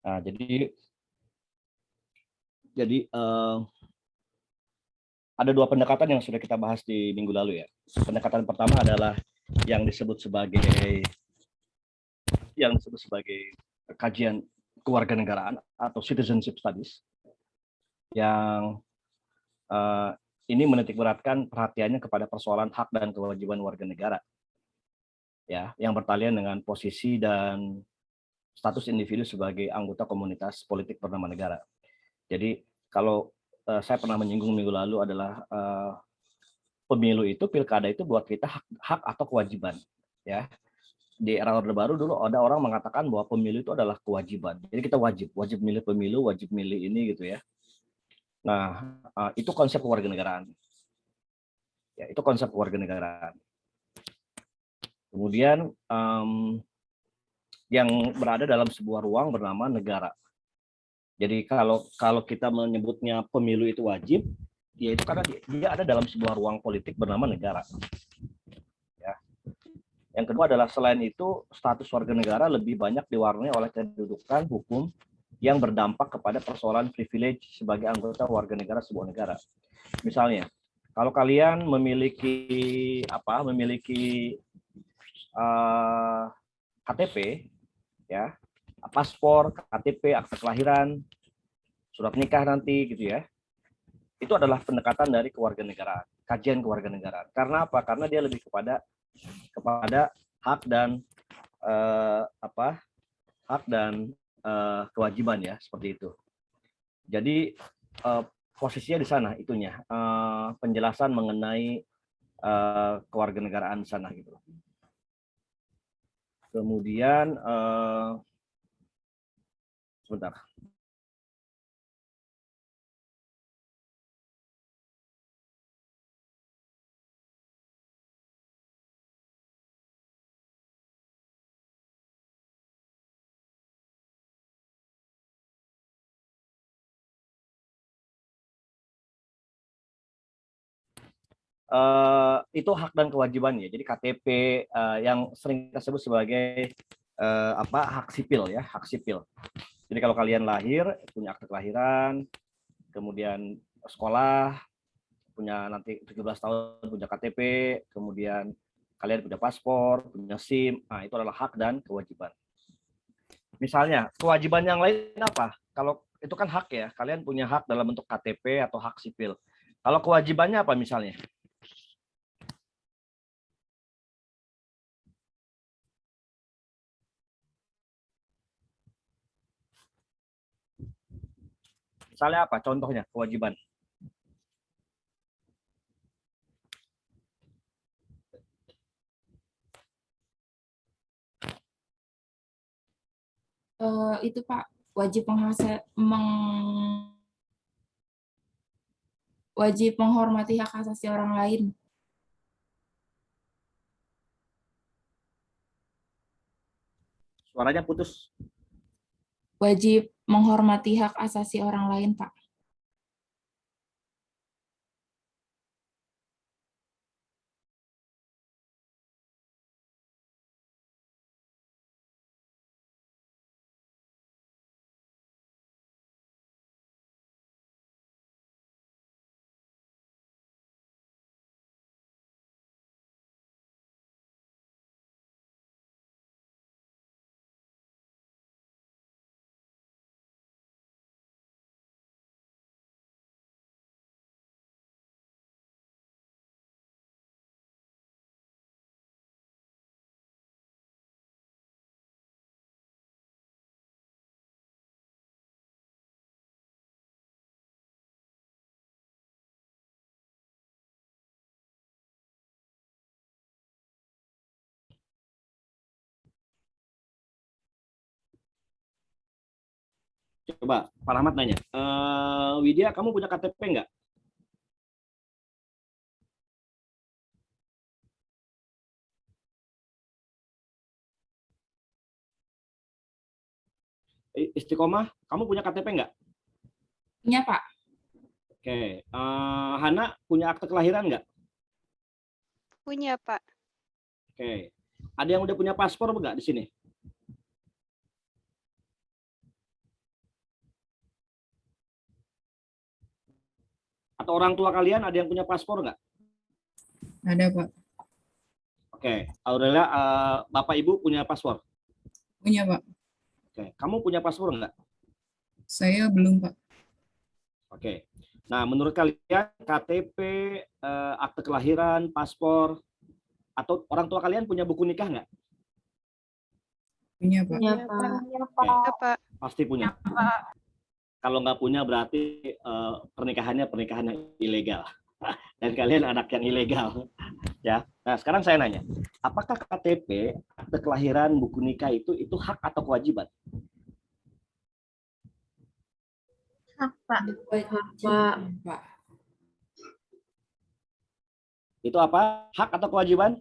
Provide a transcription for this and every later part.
Nah, jadi ada dua pendekatan yang sudah kita bahas di minggu lalu ya. Pendekatan pertama adalah yang disebut sebagai kajian kewarganegaraan atau citizenship studies, yang ini menitikberatkan perhatiannya kepada persoalan hak dan kewajiban warga negara, ya, yang bertalian dengan posisi dan status individu sebagai anggota komunitas politik bernama negara. Jadi kalau saya pernah menyinggung minggu lalu adalah pemilu itu, pilkada itu buat kita hak atau kewajiban, ya. Di era Orde Baru dulu ada orang mengatakan bahwa pemilu itu adalah kewajiban. Jadi kita wajib milih pemilu, wajib milih ini gitu ya. Nah, itu konsep kewarganegaraan. Ya, itu konsep kewarganegaraan. Kemudian yang berada dalam sebuah ruang bernama negara. Jadi kalau kita menyebutnya pemilu itu wajib, ya itu karena dia ada dalam sebuah ruang politik bernama negara. Ya. Yang kedua adalah selain itu, status warga negara lebih banyak diwarnai oleh kedudukan hukum yang berdampak kepada persoalan privilege sebagai anggota warga negara sebuah negara. Misalnya, kalau kalian memiliki KTP, ya, paspor, KTP, akta kelahiran, surat nikah nanti gitu ya. Itu adalah pendekatan dari kewarganegaraan, kajian kewarganegaraan. Karena apa? Karena dia lebih kepada hak dan hak dan kewajiban ya, seperti itu. Jadi posisinya di sana itunya, penjelasan mengenai kewarganegaraan di sana gitu. Kemudian sebentar. Itu hak dan kewajiban ya. Jadi KTP yang sering kita sebut sebagai hak sipil ya, hak sipil. Jadi kalau kalian lahir punya akte kelahiran, kemudian sekolah, punya nanti 17 tahun punya KTP, kemudian kalian punya paspor, punya SIM, nah itu adalah hak dan kewajiban. Misalnya, kewajiban yang lain apa? Kalau itu kan hak ya, kalian punya hak dalam bentuk KTP atau hak sipil. Kalau kewajibannya apa misalnya? Misalnya apa? Contohnya kewajiban. Itu Pak, wajib menghormati hak asasi orang lain. Suaranya putus. Wajib menghormati hak asasi orang lain, Pak. Coba Pak Rahmat nanya, Widya, kamu punya KTP nggak? Istiqomah, kamu punya KTP nggak? Punya, Pak. Oke, Hana punya akte kelahiran nggak? Punya, Pak. Oke, ada yang udah punya paspor nggak di sini? Atau orang tua kalian ada yang punya paspor nggak? Ada, Pak. Oke, Aurelia, Bapak Ibu punya paspor? Punya, Pak. Oke, kamu punya paspor nggak? Saya belum, Pak. Oke. Nah, menurut kalian KTP, akte kelahiran, paspor, atau orang tua kalian punya buku nikah nggak? Punya, Pak. Iya, Iya, Pak. Oke, Iya, Pak. pasti punya. Kalau nggak punya berarti pernikahannya pernikahan yang ilegal. Dan kalian anak yang ilegal. Ya. Nah, sekarang saya nanya, apakah KTP, akte kelahiran, buku nikah itu hak atau kewajiban? Hak, Pak. Pak. Itu apa? Hak atau kewajiban?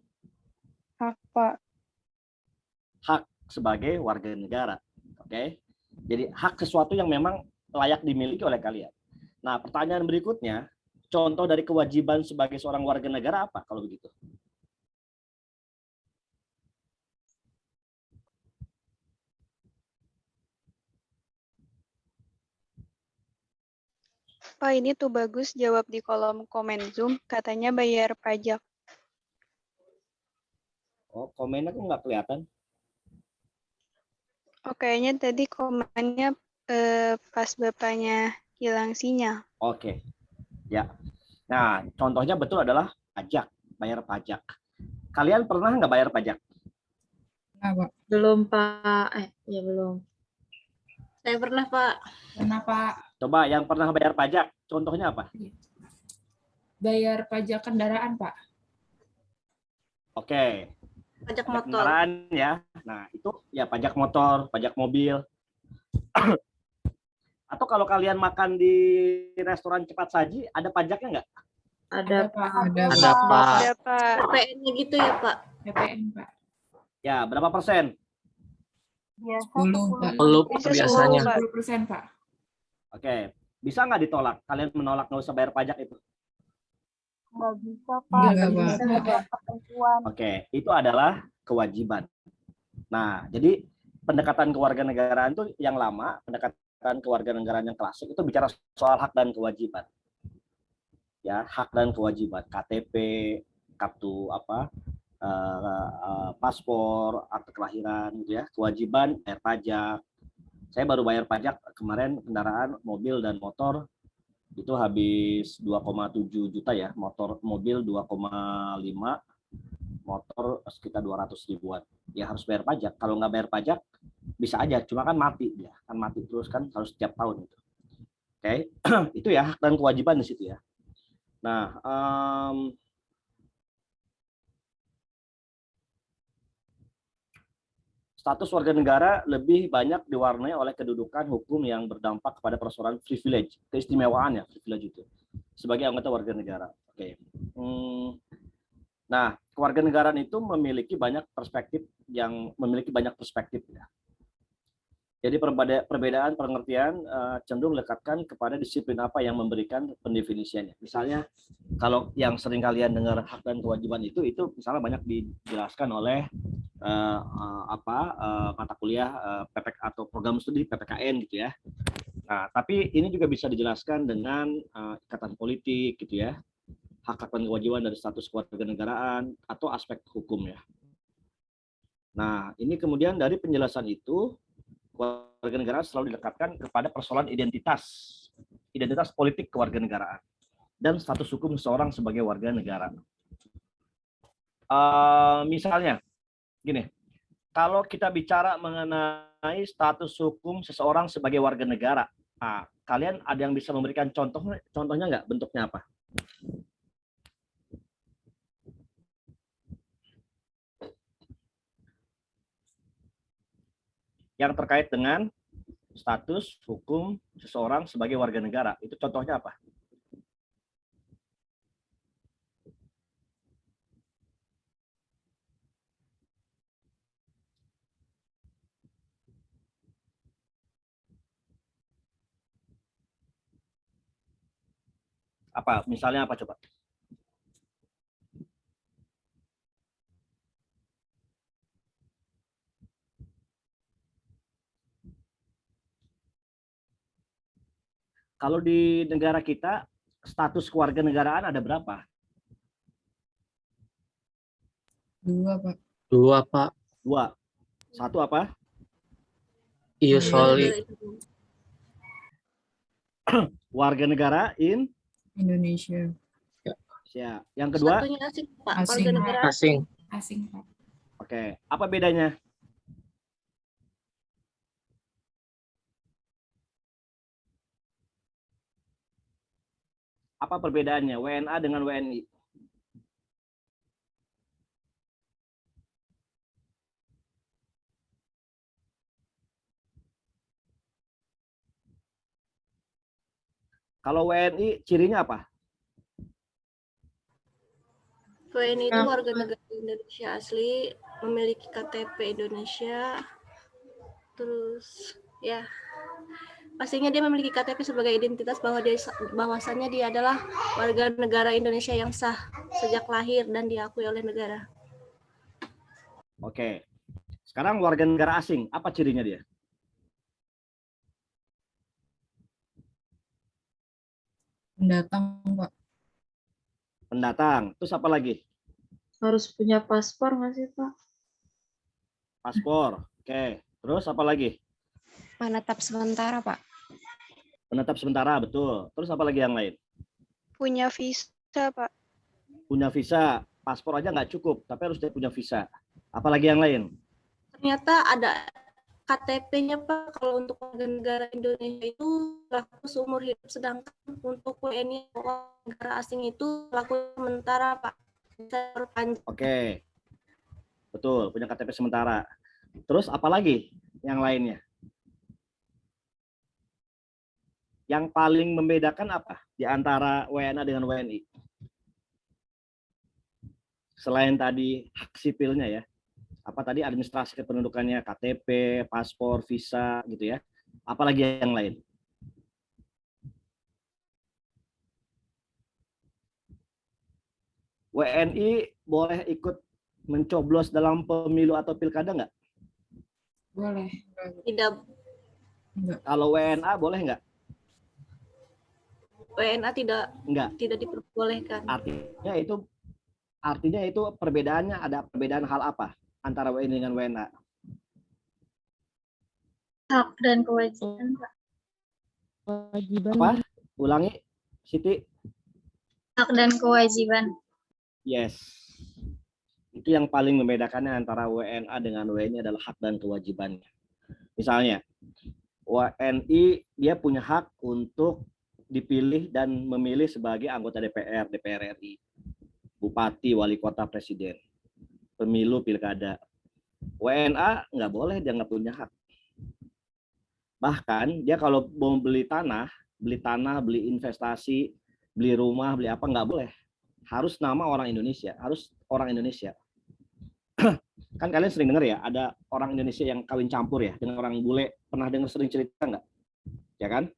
Hak, Pak. Hak sebagai warga negara. Oke. Jadi hak sesuatu yang memang layak dimiliki oleh kalian. Nah, pertanyaan berikutnya, contoh dari kewajiban sebagai seorang warga negara apa kalau begitu? Pak, ini tuh bagus jawab di kolom komen Zoom. Katanya bayar pajak. Oh, komennya kok nggak kelihatan? Oh, kayaknya tadi komennya pas Bapaknya hilang sinyal. Oke. Ya. Nah, contohnya betul adalah pajak, bayar pajak. Kalian pernah nggak bayar pajak? Nah, Pak. Belum, Pak. Ya belum. Saya pernah, Pak. Pernah, Pak, Coba yang pernah bayar pajak, contohnya apa? bayar pajak kendaraan, Pak. Oke, Pajak pajak motor. kendaraan ya. Nah, itu ya pajak motor, pajak mobil. Atau kalau kalian makan di restoran cepat saji, ada pajaknya nggak? Ada, Pak. Ada, Ada, Pak. Pak. Ada, Pak. PPN-nya gitu ya, Pak. PPN, Pak. Ya, berapa persen? 10, Pak. 10 Pak, Bisa biasanya. 10, Pak. 10%, Pak. Oke, bisa nggak ditolak? Kalian menolak nggak usah bayar pajak itu? Nggak bisa, Enggak, Pak. Pak. Bisa, Pak. Ketentuan. Oke, itu adalah kewajiban. Nah, jadi pendekatan kewarganegaraan itu yang lama, pendekatan kewarganegaraan yang klasik itu bicara soal hak dan kewajiban. Ya, hak dan kewajiban, KTP, kartu paspor, akte kelahiran, gitu ya, kewajiban bayar pajak. Saya baru bayar pajak kemarin kendaraan mobil dan motor itu habis 2,7 juta ya, mobil 2,5, motor sekitar 200 ribuan. Ya harus bayar pajak. Kalau nggak bayar pajak bisa aja, cuma kan mati ya, kan mati terus kan harus setiap tahun itu. Oke, itu ya hak dan kewajiban di situ ya. Nah, status warga negara lebih banyak diwarnai oleh kedudukan hukum yang berdampak kepada persoalan privilege, keistimewaan ya, privilege itu sebagai anggota warga negara. Oke. Nah, kewarganegaraan itu memiliki banyak perspektif ya. Jadi perbedaan pengertian cenderung lekatkan kepada disiplin apa yang memberikan pendefinisiannya. Misalnya kalau yang sering kalian dengar hak dan kewajiban itu misalnya banyak dijelaskan oleh mata kuliah PPK atau program studi PPKN gitu ya. Nah, tapi ini juga bisa dijelaskan dengan ikatan politik gitu ya, hak dan kewajiban dari status kewarganegaraan atau aspek hukum ya. Nah, ini kemudian dari penjelasan itu kewarganegaraan selalu dilekatkan kepada persoalan identitas politik kewarganegaraan dan status hukum seseorang sebagai warga negara. Misalnya, gini, kalau kita bicara mengenai status hukum seseorang sebagai warga negara, kalian ada yang bisa memberikan contohnya nggak? Bentuknya apa? Yang terkait dengan status hukum seseorang sebagai warga negara. Itu contohnya apa? Apa? Misalnya apa coba? Kalau di negara kita, status kewarganegaraan ada berapa? 2, Pak. 2, Pak. 2. 1 apa? Ius Soli. soli. Warga negara Indonesia. Indonesia. Yang kedua, Satunya asing, Pak. Asing. Warga negara Asing. Asing, Pak. oke, apa bedanya? Apa perbedaannya WNA dengan WNI? Kalau WNI cirinya apa? WNI itu warga negara Indonesia asli, memiliki KTP Indonesia, terus ya pastinya dia memiliki KTP sebagai identitas bahwasannya dia adalah warga negara Indonesia yang sah sejak lahir dan diakui oleh negara. Oke. Sekarang warga negara asing, apa cirinya dia? Pendatang, Pak. Pendatang. Terus apa lagi? Harus punya paspor nggak sih, Pak? Paspor. Oke. Terus apa lagi? Menetap sementara, Pak. Penetap sementara, betul. Terus apa lagi yang lain? Punya visa, Pak. Punya visa. Paspor aja nggak cukup, tapi harus dia punya visa. Apalagi yang lain? Ternyata ada KTP-nya, Pak. Kalau untuk warga negara Indonesia itu laku seumur hidup, sedangkan untuk WNI warga negara asing itu laku sementara, Pak. Bisa perpanjang. Oke. Betul, punya KTP sementara. Terus apa lagi yang lainnya? Yang paling membedakan apa di antara WNA dengan WNI? Selain tadi hak sipilnya ya. Apa tadi administrasi kependudukannya, KTP, paspor, visa gitu ya. Apalagi yang lain? WNI boleh ikut mencoblos dalam pemilu atau pilkada nggak? Boleh. Tidak, Kalau WNA boleh nggak? WNA Nggak. tidak diperbolehkan. Artinya itu perbedaannya, ada perbedaan hal apa antara WNI dengan WNA? Hak dan kewajiban, Pak. Kewajiban. Apa? Ulangi, Siti. Hak dan kewajiban. Yes. Itu yang paling membedakannya antara WNA dengan WNI adalah hak dan kewajibannya. Misalnya, WNI dia punya hak untuk dipilih dan memilih sebagai anggota DPR, DPR RI, bupati, wali kota, presiden, pemilu, pilkada. WNA nggak boleh, dia nggak punya hak. Bahkan dia kalau mau beli tanah, beli investasi, beli rumah, beli apa, nggak boleh. Harus nama orang Indonesia, harus orang Indonesia. Kan kalian sering dengar ya, ada orang Indonesia yang kawin campur ya dengan orang bule. Pernah dengar sering cerita nggak? Ya kan?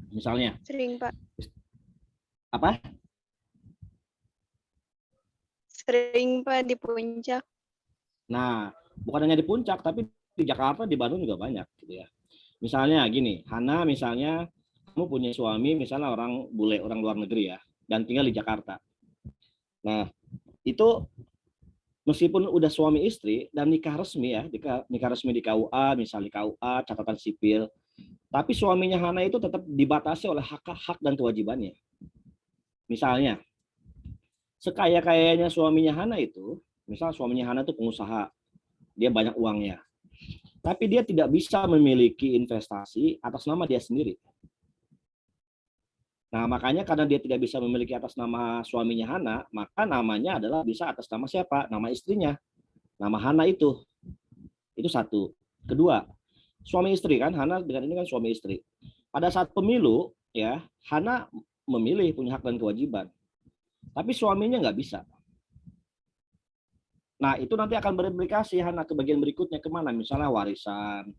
Misalnya. Sering, Pak. Apa? Sering, Pak, di puncak. Nah, bukan hanya di puncak, tapi di Jakarta, di Bandung juga banyak gitu ya. Misalnya gini, Hana misalnya kamu punya suami misalnya orang bule, orang luar negeri ya, dan tinggal di Jakarta. Nah, itu meskipun udah suami istri dan nikah resmi ya, nikah resmi di KUA, misalnya KUA, catatan sipil, tapi suaminya Hana itu tetap dibatasi oleh hak dan kewajibannya. Misalnya, sekaya-kayanya suaminya Hana itu, misal suaminya Hana itu pengusaha, dia banyak uangnya, tapi dia tidak bisa memiliki investasi atas nama dia sendiri. Nah, makanya karena dia tidak bisa memiliki atas nama suaminya Hana, maka namanya adalah bisa atas nama siapa? Nama istrinya. Nama Hana itu. Itu satu. Kedua, suami istri kan, Hana dengan ini kan suami istri. Pada saat pemilu, ya, Hana memilih, punya hak dan kewajiban. Tapi suaminya nggak bisa. Nah, itu nanti akan berimplikasi Hana ke bagian berikutnya kemana? Misalnya warisan.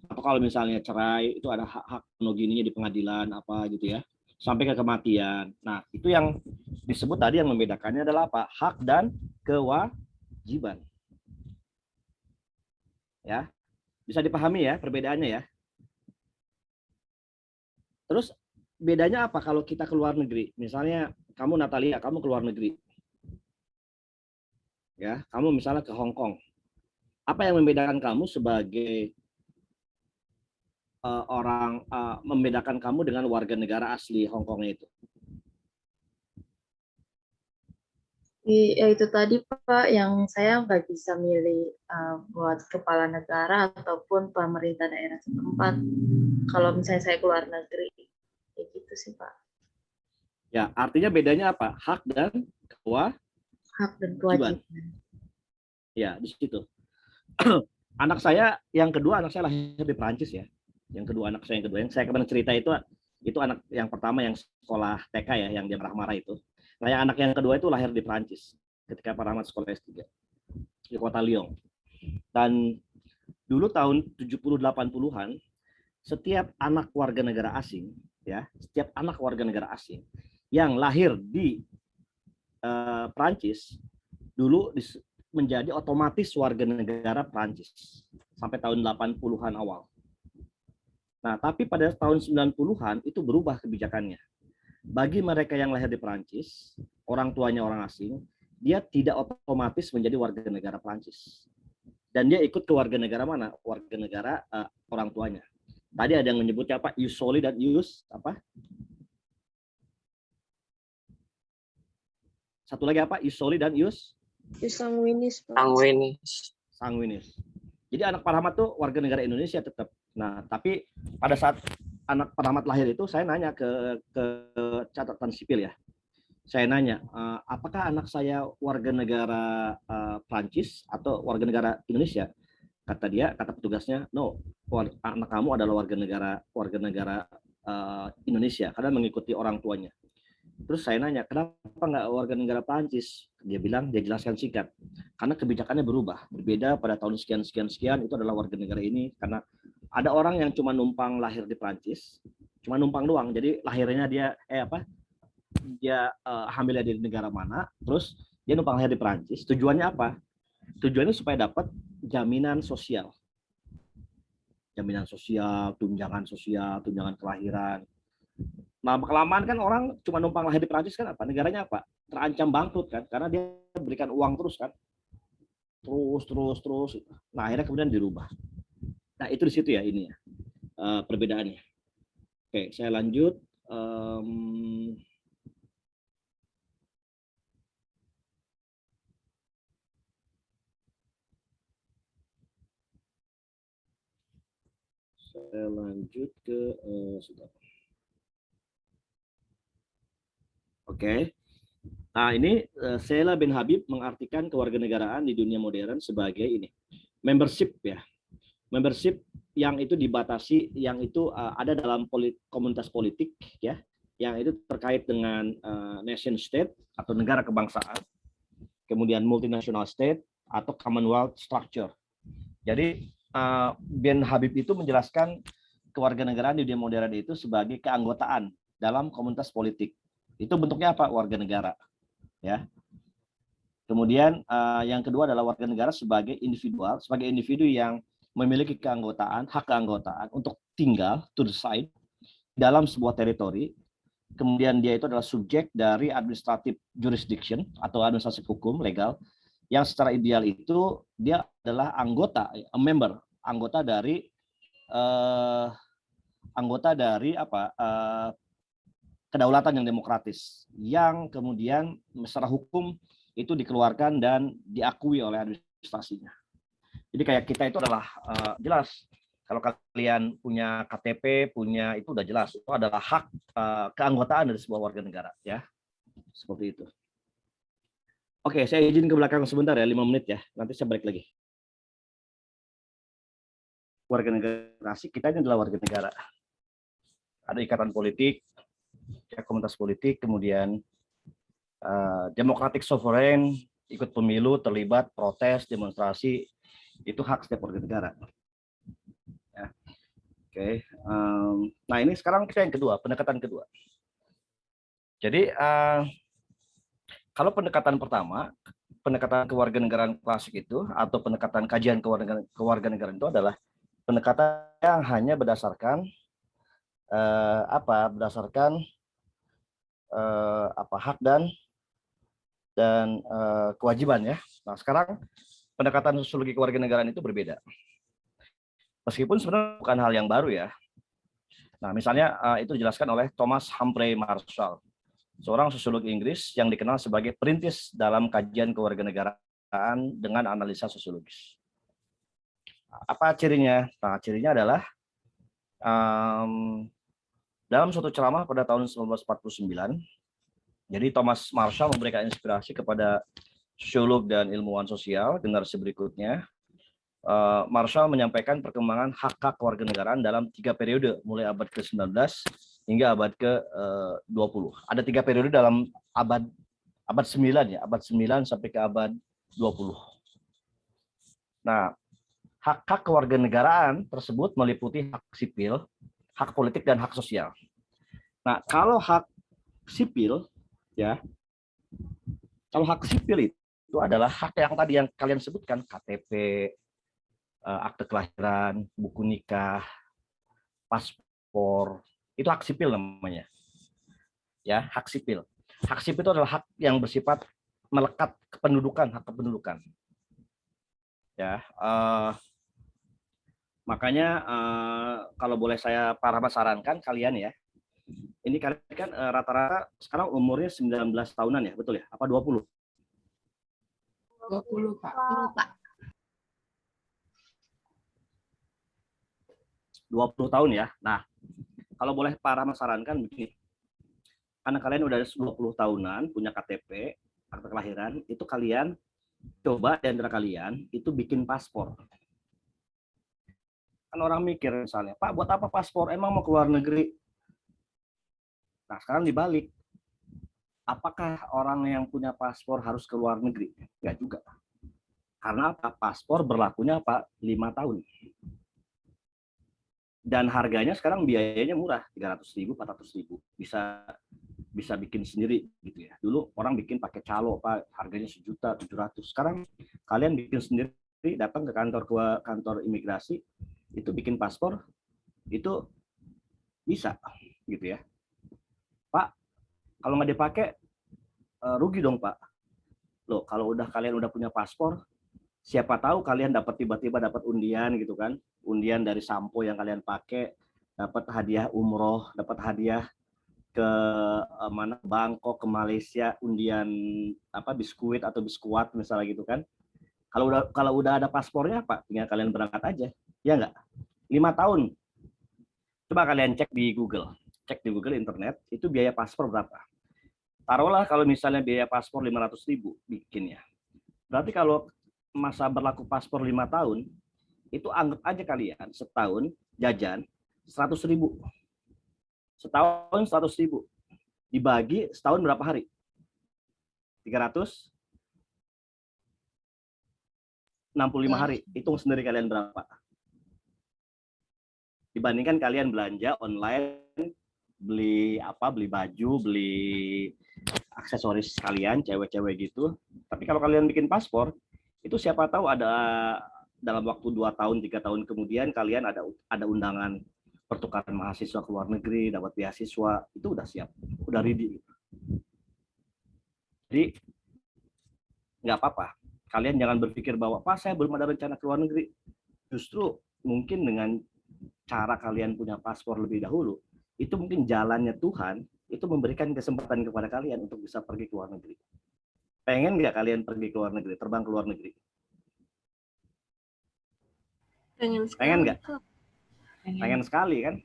Atau kalau misalnya cerai, itu ada hak monogininya di pengadilan, apa gitu ya. Sampai ke kematian. Nah, itu yang disebut tadi yang membedakannya adalah apa? Hak dan kewajiban. Ya. Bisa dipahami ya perbedaannya ya. Terus bedanya apa kalau kita ke luar negeri? Misalnya kamu Natalia, kamu ke luar negeri. Ya, kamu misalnya ke Hong Kong. Apa yang membedakan kamu sebagai membedakan kamu dengan warga negara asli Hong Kongnya itu? Ya itu tadi Pak, yang saya nggak bisa milih buat kepala negara ataupun pemerintah daerah setempat. Kalau misalnya saya keluar negeri, kayak gitu sih Pak. Ya, artinya bedanya apa? Hak dan Hak dan kewajiban. Ya, di situ. Anak saya yang kedua, anak saya lahir di Perancis ya. Yang kedua anak saya yang kemarin cerita itu anak yang pertama yang sekolah TK ya, yang dia marah-marah itu. Nah, yang anak yang kedua itu lahir di Perancis ketika Pak Rahmat sekolah S3 di kota Lyon. Dan dulu tahun 70-80-an, setiap anak warga negara asing, ya, setiap anak warga negara asing yang lahir di Perancis dulu menjadi otomatis warga negara Perancis sampai tahun 80-an awal. Nah, tapi pada tahun 90-an itu berubah kebijakannya. Bagi mereka yang lahir di Perancis, orang tuanya orang asing, dia tidak otomatis menjadi warga negara Perancis. Dan dia ikut ke warga negara mana? Warga negara orang tuanya. Tadi ada yang menyebutnya apa? Ius soli dan ius apa? Satu lagi apa? Ius soli dan ius Sanguinis, Pak. sanguinis. Jadi anak Pak Rahmat tuh warga negara Indonesia tetap. Nah, tapi pada saat anak Pak Rahmat lahir itu saya nanya ke catatan sipil ya. Saya nanya, apakah anak saya warga negara Prancis atau warga negara Indonesia? Kata petugasnya, no, anak kamu adalah warga negara Indonesia karena mengikuti orang tuanya. Terus saya nanya, kenapa nggak warga negara Prancis? Dia jelaskan singkat, karena kebijakannya berubah, berbeda pada tahun sekian itu adalah warga negara ini, karena ada orang yang cuma numpang lahir di Prancis, cuma numpang doang, jadi lahirnya dia hamilnya di negara mana, terus dia numpang lahir di Prancis. Tujuannya apa? Tujuannya supaya dapat jaminan sosial, tunjangan sosial, tunjangan kelahiran. Nah, kelamaan kan orang cuma numpang lahir di Prancis kan apa? Negaranya apa? Terancam bangkrut kan? Karena dia berikan uang terus kan? Terus. Nah, akhirnya kemudian dirubah. Nah, itu di situ ya ini ya perbedaannya. Oke, saya lanjut. Saya lanjut ke Oke. Nah, ini Sheila bin Habib mengartikan kewarganegaraan di dunia modern sebagai ini. Membership ya. Membership yang itu dibatasi, yang itu ada dalam komunitas politik ya, yang itu terkait dengan nation state atau negara kebangsaan, kemudian multinational state atau Commonwealth structure. Jadi bin Habib itu menjelaskan kewarganegaraan di dunia modern itu sebagai keanggotaan dalam komunitas politik. Itu bentuknya apa? Warga negara, ya. Kemudian yang kedua adalah warga negara sebagai individu yang memiliki keanggotaan, hak keanggotaan untuk tinggal to reside dalam sebuah teritori. Kemudian dia itu adalah subjek dari administrative jurisdiction atau administrasi hukum legal, yang secara ideal itu dia adalah anggota dari kedaulatan yang demokratis, yang kemudian secara hukum itu dikeluarkan dan diakui oleh administrasinya. Jadi kayak kita itu adalah jelas, kalau kalian punya KTP, punya itu udah jelas, itu adalah hak keanggotaan dari sebuah warga negara, ya, seperti itu. Oke, saya izin ke belakang sebentar ya, 5 menit ya, nanti saya balik lagi. Warga negara asing, kita ini adalah warga negara. Ada ikatan politik, ya, komunitas politik, kemudian democratic sovereign, ikut pemilu, terlibat, protes, demonstrasi, itu hak setiap warga negara. Ya. Oke. Nah, ini sekarang kita yang kedua, pendekatan kedua. Jadi kalau pendekatan pertama, pendekatan kewarganegaraan klasik itu atau pendekatan kajian kewarganegaraan itu adalah pendekatan yang hanya berdasarkan berdasarkan hak dan kewajiban ya. Nah, sekarang pendekatan sosiologi kewarganegaraan itu berbeda. Meskipun sebenarnya bukan hal yang baru ya. Nah, misalnya itu dijelaskan oleh Thomas Humphrey Marshall, seorang sosiolog Inggris yang dikenal sebagai perintis dalam kajian kewarganegaraan dengan analisa sosiologis. Apa cirinya? Nah, cirinya adalah dalam suatu ceramah pada tahun 1949, jadi Thomas Marshall memberikan inspirasi kepada sosiolog dan ilmuwan sosial generasi berikutnya. Marshall menyampaikan perkembangan hak-hak kewarganegaraan dalam 3 periode, mulai abad ke-19 hingga abad ke-20. Ada 3 periode dalam abad 9 ya, abad 9 sampai ke abad 20. Nah, hak-hak kewarganegaraan tersebut meliputi hak sipil, hak politik, dan hak sosial. Nah, kalau hak sipil ya, kalau hak sipil itu adalah hak yang tadi yang kalian sebutkan, KTP, akte kelahiran, buku nikah, paspor, itu hak sipil namanya. Ya, hak sipil. Hak sipil itu adalah hak yang bersifat melekat kependudukan, hak kependudukan. Ya, makanya kalau boleh saya sarankan kalian ya, ini kalian kan rata-rata sekarang umurnya 19 tahunan ya, betul ya? Apa 20? 20, Pak. 20 tahun ya. Nah, kalau boleh sarankan begini. Karena kalian udah 20 tahunan, punya KTP, akte kelahiran, itu kalian coba di antara kalian itu bikin paspor. Kan orang mikir misalnya, Pak, buat apa paspor? Emang mau keluar negeri? Nah, sekarang dibalik. Apakah orang yang punya paspor harus keluar negeri? Enggak juga. Karena apa? Paspor berlakunya apa? 5 tahun. Dan harganya sekarang biayanya murah, 300.000, 400.000. Bisa bikin sendiri gitu ya. Dulu orang bikin pakai calo, Pak, harganya 1.700.000. Sekarang kalian bikin sendiri, datang ke kantor imigrasi, itu bikin paspor, itu bisa gitu ya. Pak, kalau nggak dipakai rugi dong, Pak. Loh, kalau kalian udah punya paspor, siapa tahu kalian tiba-tiba dapat undian gitu kan, undian dari sampo yang kalian pakai, dapat hadiah umroh, dapat hadiah ke Bangkok, ke Malaysia, undian biskuit atau biskuat misalnya gitu kan. Kalau udah ada paspornya, Pak, tinggal kalian berangkat aja, ya nggak? 5 tahun. Coba kalian cek di Google internet, itu biaya paspor berapa? Taruhlah kalau misalnya biaya paspor 500.000 bikinnya. Berarti kalau masa berlaku paspor 5 tahun, itu anggap aja kalian setahun jajan 100.000. Setahun 100.000. Dibagi setahun berapa hari? 365 hari. Hitung sendiri kalian berapa. Dibandingkan kalian belanja online, beli baju, beli aksesoris kalian, cewek-cewek gitu. Tapi kalau kalian bikin paspor, itu siapa tahu ada dalam waktu 2 tahun, 3 tahun kemudian kalian ada undangan pertukaran mahasiswa ke luar negeri, dapat beasiswa, itu udah siap, udah ready. Jadi nggak apa-apa. Kalian jangan berpikir bahwa, Pak, saya belum ada rencana ke luar negeri. Justru mungkin dengan cara kalian punya paspor lebih dahulu, itu mungkin jalannya Tuhan itu memberikan kesempatan kepada kalian untuk bisa pergi ke luar negeri. Pengen nggak kalian pergi ke luar negeri, terbang ke luar negeri? Pengen nggak? Pengen sekali kan?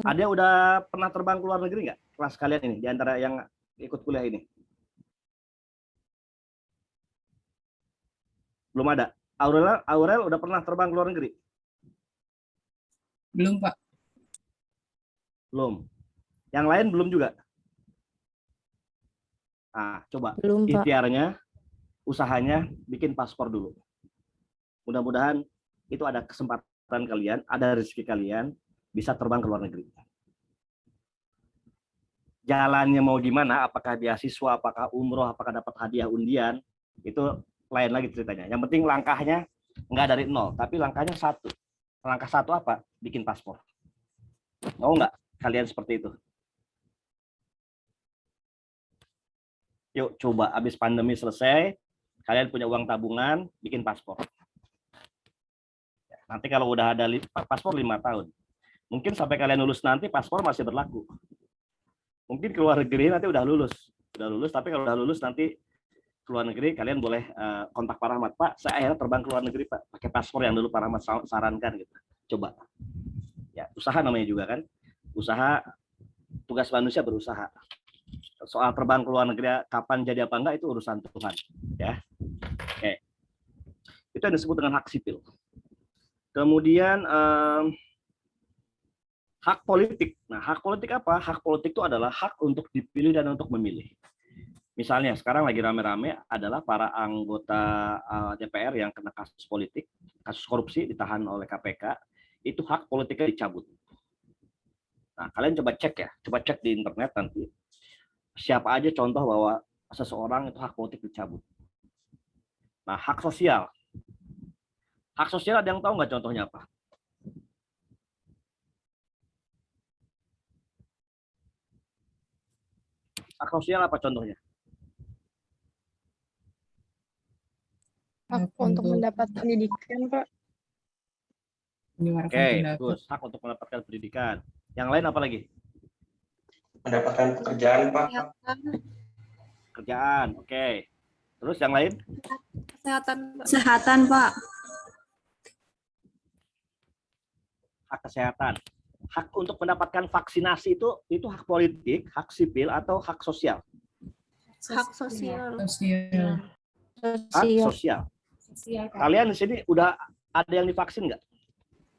Ada udah pernah terbang ke luar negeri nggak? Kelas kalian ini, di antara yang ikut kuliah ini? Belum ada. Aurel udah pernah terbang ke luar negeri? Belum, Pak. Belum. Yang lain belum juga? Nah, coba Belum, Pak. ikhtiarnya, usahanya bikin paspor dulu. Mudah-mudahan itu ada kesempatan kalian, ada rezeki kalian, bisa terbang ke luar negeri. Jalannya mau gimana, apakah beasiswa, apakah umroh, apakah dapat hadiah undian, itu lain lagi ceritanya. Yang penting langkahnya nggak dari nol, tapi langkahnya satu. Langkah satu apa? Bikin paspor. Mau nggak kalian seperti itu? Yuk coba habis pandemi selesai, kalian punya uang tabungan, bikin paspor. Nanti kalau udah ada paspor 5 tahun, mungkin sampai kalian lulus nanti paspor masih berlaku. Mungkin keluar negeri nanti udah lulus, tapi kalau udah lulus nanti keluar negeri kalian boleh kontak Pak Rahmat, Pak, saya akhirnya terbang keluar negeri Pak, pakai paspor yang dulu Pak Rahmat sarankan gitu. Coba. Ya, usaha namanya juga kan. Usaha, tugas manusia berusaha. Soal terbang keluar negeri kapan jadi apa enggak itu urusan Tuhan, ya. Oke. Itu yang disebut dengan hak sipil. Kemudian hak politik. Nah, hak politik apa? Hak politik itu adalah hak untuk dipilih dan untuk memilih. Misalnya sekarang lagi rame-rame adalah para anggota DPR yang kena kasus politik, kasus korupsi ditahan oleh KPK, itu hak politiknya dicabut. Nah, kalian coba cek di internet nanti. Siapa aja contoh bahwa seseorang itu hak politik dicabut. Nah, hak sosial. Hak sosial ada yang tahu nggak contohnya apa? Hak sosial apa contohnya? Hak untuk mendapat pendidikan, Pak. Menyuarakan Oke, pendapat. terus hak untuk mendapatkan pendidikan. Yang lain apa lagi? Mendapatkan pekerjaan, Pak. Kerjaan, oke. Terus yang lain? Kesehatan, Pak. Hak kesehatan. Hak untuk mendapatkan vaksinasi itu hak politik, hak sipil, atau hak sosial? Hak sosial. Sosial. Hak sosial. Kalian di sini udah ada yang divaksin nggak?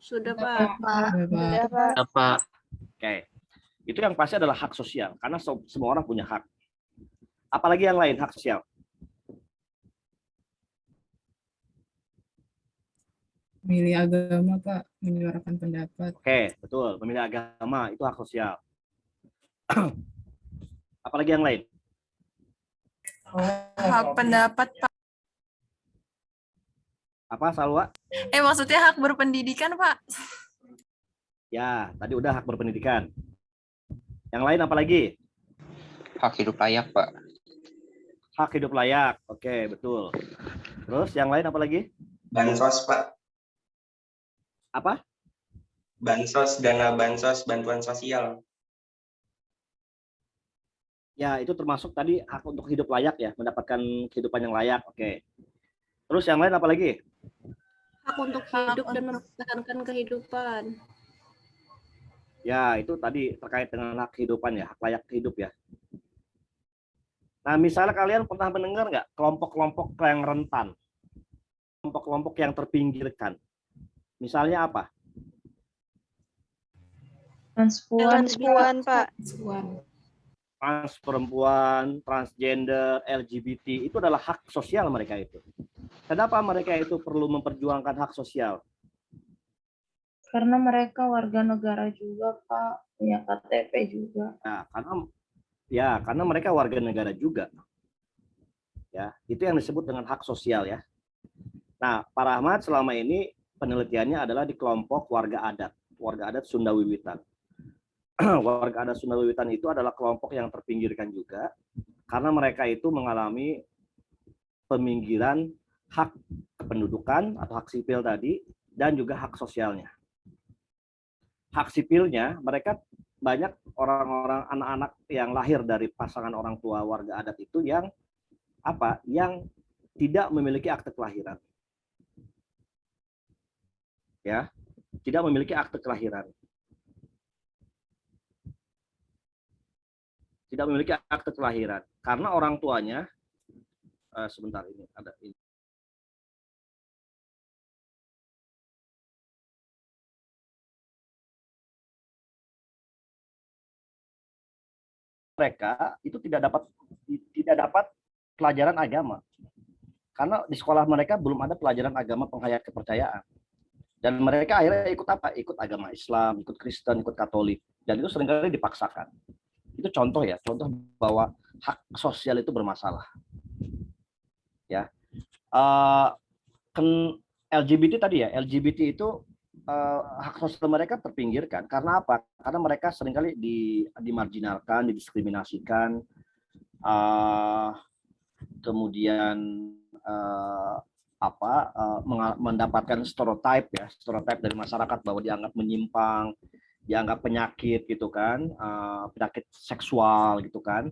Sudah, Pak. Sudah, Pak. Apa? Oke. Itu yang pasti adalah hak sosial, karena semua orang punya hak. Apalagi yang lain, hak sosial. Memilih agama, Pak. Menyuarakan pendapat. Oke, betul. Memilih agama itu hak sosial. Apalagi yang lain? Hak pendapat, Pak. Apa, Salwa? Maksudnya hak berpendidikan, Pak. Ya, tadi udah hak berpendidikan. Yang lain apa lagi? Hak hidup layak, Pak. Hak hidup layak. Oke, betul. Terus yang lain apa lagi? Bansos, Pak. Apa? Bansos, dana bansos, bantuan sosial. Ya, itu termasuk tadi hak untuk hidup layak ya, mendapatkan kehidupan yang layak. Oke. Terus yang lain apa lagi? Hak untuk hidup dan mempertahankan kehidupan. Ya, itu tadi terkait dengan hak kehidupan ya, hak layak hidup ya. Nah, misalnya kalian pernah mendengar nggak kelompok-kelompok yang rentan, kelompok-kelompok yang terpinggirkan? Misalnya apa? Transpuan, Pak. Trans perempuan, transgender, LGBT, itu adalah hak sosial mereka itu. Kenapa mereka itu perlu memperjuangkan hak sosial? Karena mereka warga negara juga, Pak, punya KTP juga. Nah, karena mereka warga negara juga. Ya, itu yang disebut dengan hak sosial ya. Nah, Pak Rahmat selama ini penelitiannya adalah di kelompok warga adat Sunda Wiwitan. Warga adat Sunda Wiwitan itu adalah kelompok yang terpinggirkan juga karena mereka itu mengalami peminggiran hak kependudukan atau hak sipil tadi dan juga hak sosialnya. Hak sipilnya mereka banyak orang-orang anak-anak yang lahir dari pasangan orang tua warga adat itu yang tidak memiliki akte kelahiran. Ya, tidak memiliki akte kelahiran. Tidak memiliki akte kelahiran karena orang tuanya sebentar ini ada ini. Mereka itu tidak dapat pelajaran agama karena di sekolah mereka belum ada pelajaran agama penghayat kepercayaan dan mereka akhirnya ikut apa? Ikut agama Islam, ikut Kristen, ikut Katolik dan itu seringkali dipaksakan. Itu contoh ya, contoh bahwa hak sosial itu bermasalah. Ya, LGBT tadi ya, LGBT itu hak sosial mereka terpinggirkan. Karena apa? Karena mereka seringkali dimarginalkan, didiskriminasikan, kemudian mendapatkan stereotip dari masyarakat bahwa dianggap menyimpang, dianggap penyakit gitu kan, penyakit seksual gitu kan,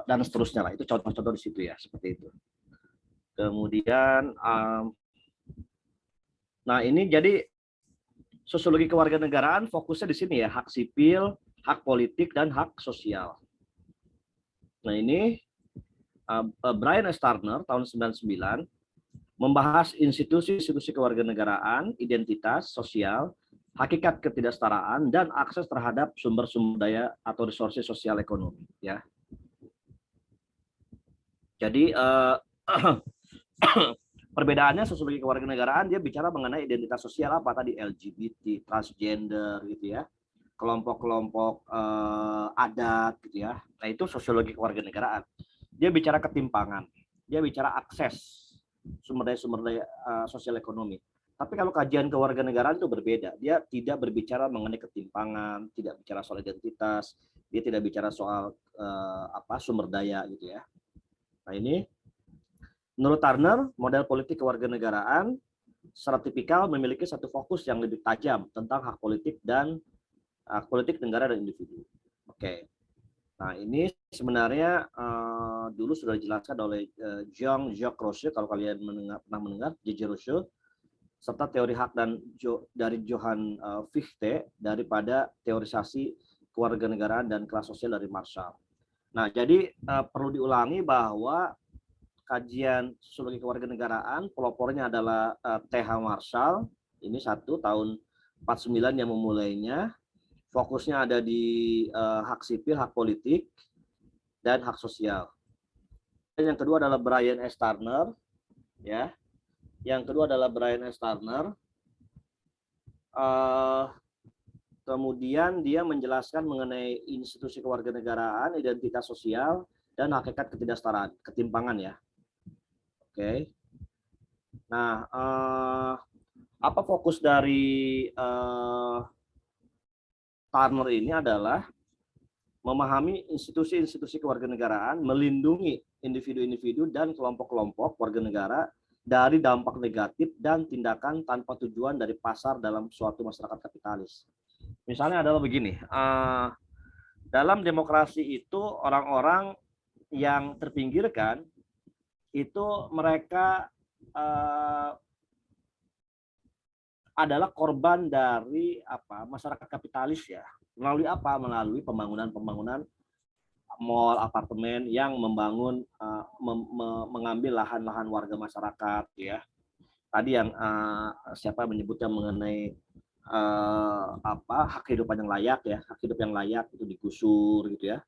dan seterusnya lah. Itu contoh-contoh di situ ya, seperti itu. Kemudian, nah ini jadi sosiologi kewarganegaraan fokusnya di sini ya, hak sipil, hak politik, dan hak sosial. Nah ini Brian S. Turner tahun 99 membahas institusi-institusi kewarganegaraan, identitas sosial, hakikat ketidaksetaraan, dan akses terhadap sumber-sumber daya atau resources sosial ekonomi. Ya. Jadi perbedaannya sosiologi kewarganegaraan dia bicara mengenai identitas sosial apa tadi, LGBT, transgender gitu ya, kelompok-kelompok adat gitu ya. Nah itu sosiologi kewarganegaraan. Dia bicara ketimpangan, dia bicara akses sumber daya sosial ekonomi. Tapi kalau kajian kewarganegaraan itu berbeda. Dia tidak berbicara mengenai ketimpangan, tidak bicara soal identitas, dia tidak bicara soal sumber daya gitu ya. Nah ini menurut Turner, model politik kewarganegaraan secara tipikal memiliki satu fokus yang lebih tajam tentang hak politik dan hak politik negara dan individu. Oke. Nah ini sebenarnya dulu sudah dijelaskan oleh Jean-Jacques Rousseau, kalau kalian pernah mendengar J.J. Rousseau, serta teori hak dan dari Johann Fichte daripada teorisasi kewarganegaraan dan kelas sosial dari Marshall. Nah jadi perlu diulangi bahwa kajian sosiologi kewarganegaraan pelopornya adalah T.H. Marshall, ini tahun 49 yang memulainya. Fokusnya ada di hak sipil, hak politik, dan hak sosial. Dan yang kedua adalah Brian S. Turner, ya. Yang kedua adalah Brian S. Turner. Kemudian dia menjelaskan mengenai institusi kewarganegaraan, identitas sosial, dan hakikat ketidaksetaraan, ketimpangan ya. Oke. Nah, apa fokus dari Turner ini adalah memahami institusi-institusi kewarganegaraan, melindungi individu-individu dan kelompok-kelompok warga negara dari dampak negatif dan tindakan tanpa tujuan dari pasar dalam suatu masyarakat kapitalis. Misalnya adalah begini, dalam demokrasi itu orang-orang yang terpinggirkan itu mereka adalah korban dari masyarakat kapitalis ya. Melalui apa? Melalui pembangunan mall, apartemen yang membangun mengambil lahan-lahan warga masyarakat ya. Tadi yang siapa menyebutnya mengenai hak kehidupan yang layak ya, hak hidup yang layak itu digusur gitu ya.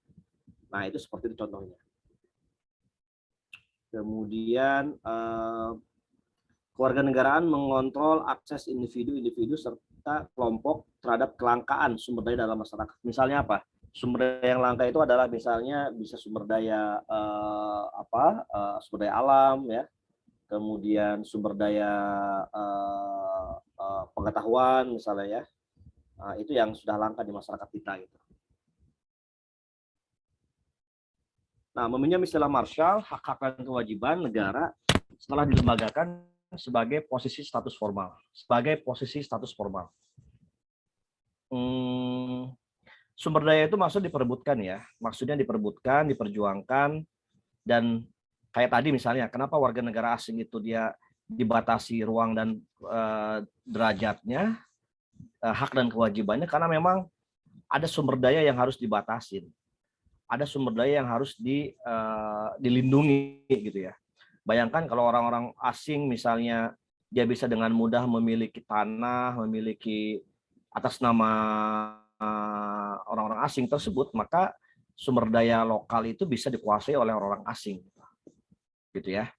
Nah, itu seperti itu contohnya. Kemudian kewarganegaraan mengontrol akses individu-individu serta kelompok terhadap kelangkaan sumber daya dalam masyarakat. Misalnya apa? Sumber daya yang langka itu adalah misalnya bisa sumber daya sumber daya alam ya, kemudian sumber daya pengetahuan misalnya ya. Itu yang sudah langka di masyarakat kita gitu. Nah, meminjam istilah Marshall, hak-hak dan kewajiban negara setelah dilembagakan sebagai posisi status formal. Sumber daya itu maksudnya diperebutkan ya. Maksudnya diperebutkan, diperjuangkan, dan kayak tadi misalnya, kenapa warga negara asing itu dia dibatasi ruang dan derajatnya, hak dan kewajibannya, karena memang ada sumber daya yang harus dibatasin. Ada sumber daya yang harus dilindungi gitu ya. Bayangkan kalau orang-orang asing misalnya dia bisa dengan mudah memiliki tanah, memiliki atas nama orang-orang asing tersebut, maka sumber daya lokal itu bisa dikuasai oleh orang-orang asing. Gitu ya.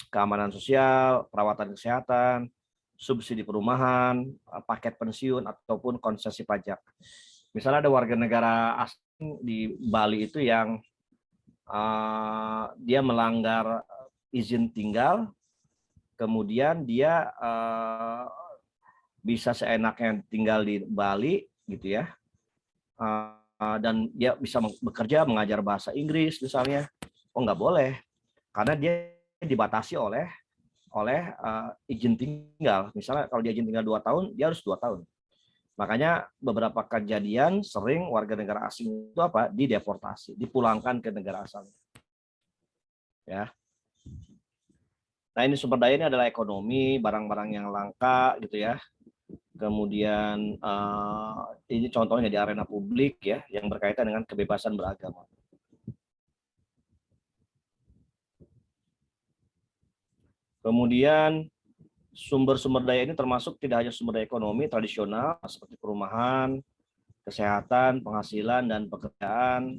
Keamanan sosial, perawatan kesehatan, subsidi perumahan, paket pensiun ataupun konsesi pajak. Misalnya ada warga negara asing di Bali itu yang dia melanggar izin tinggal, kemudian dia bisa seenaknya tinggal di Bali gitu ya, dan dia bisa bekerja mengajar bahasa Inggris misalnya. Oh, nggak boleh, karena dia dibatasi oleh izin tinggal. Misalnya kalau dia izin tinggal 2 tahun, dia harus 2 tahun. Makanya beberapa kejadian sering warga negara asing itu apa? Dideportasi, dipulangkan ke negara asal. Ya. Nah, ini sumber daya ini adalah ekonomi, barang-barang yang langka gitu ya. Kemudian ini contohnya di arena publik ya, yang berkaitan dengan kebebasan beragama. Kemudian sumber-sumber daya ini termasuk tidak hanya sumber daya ekonomi tradisional seperti perumahan, kesehatan, penghasilan, dan pekerjaan,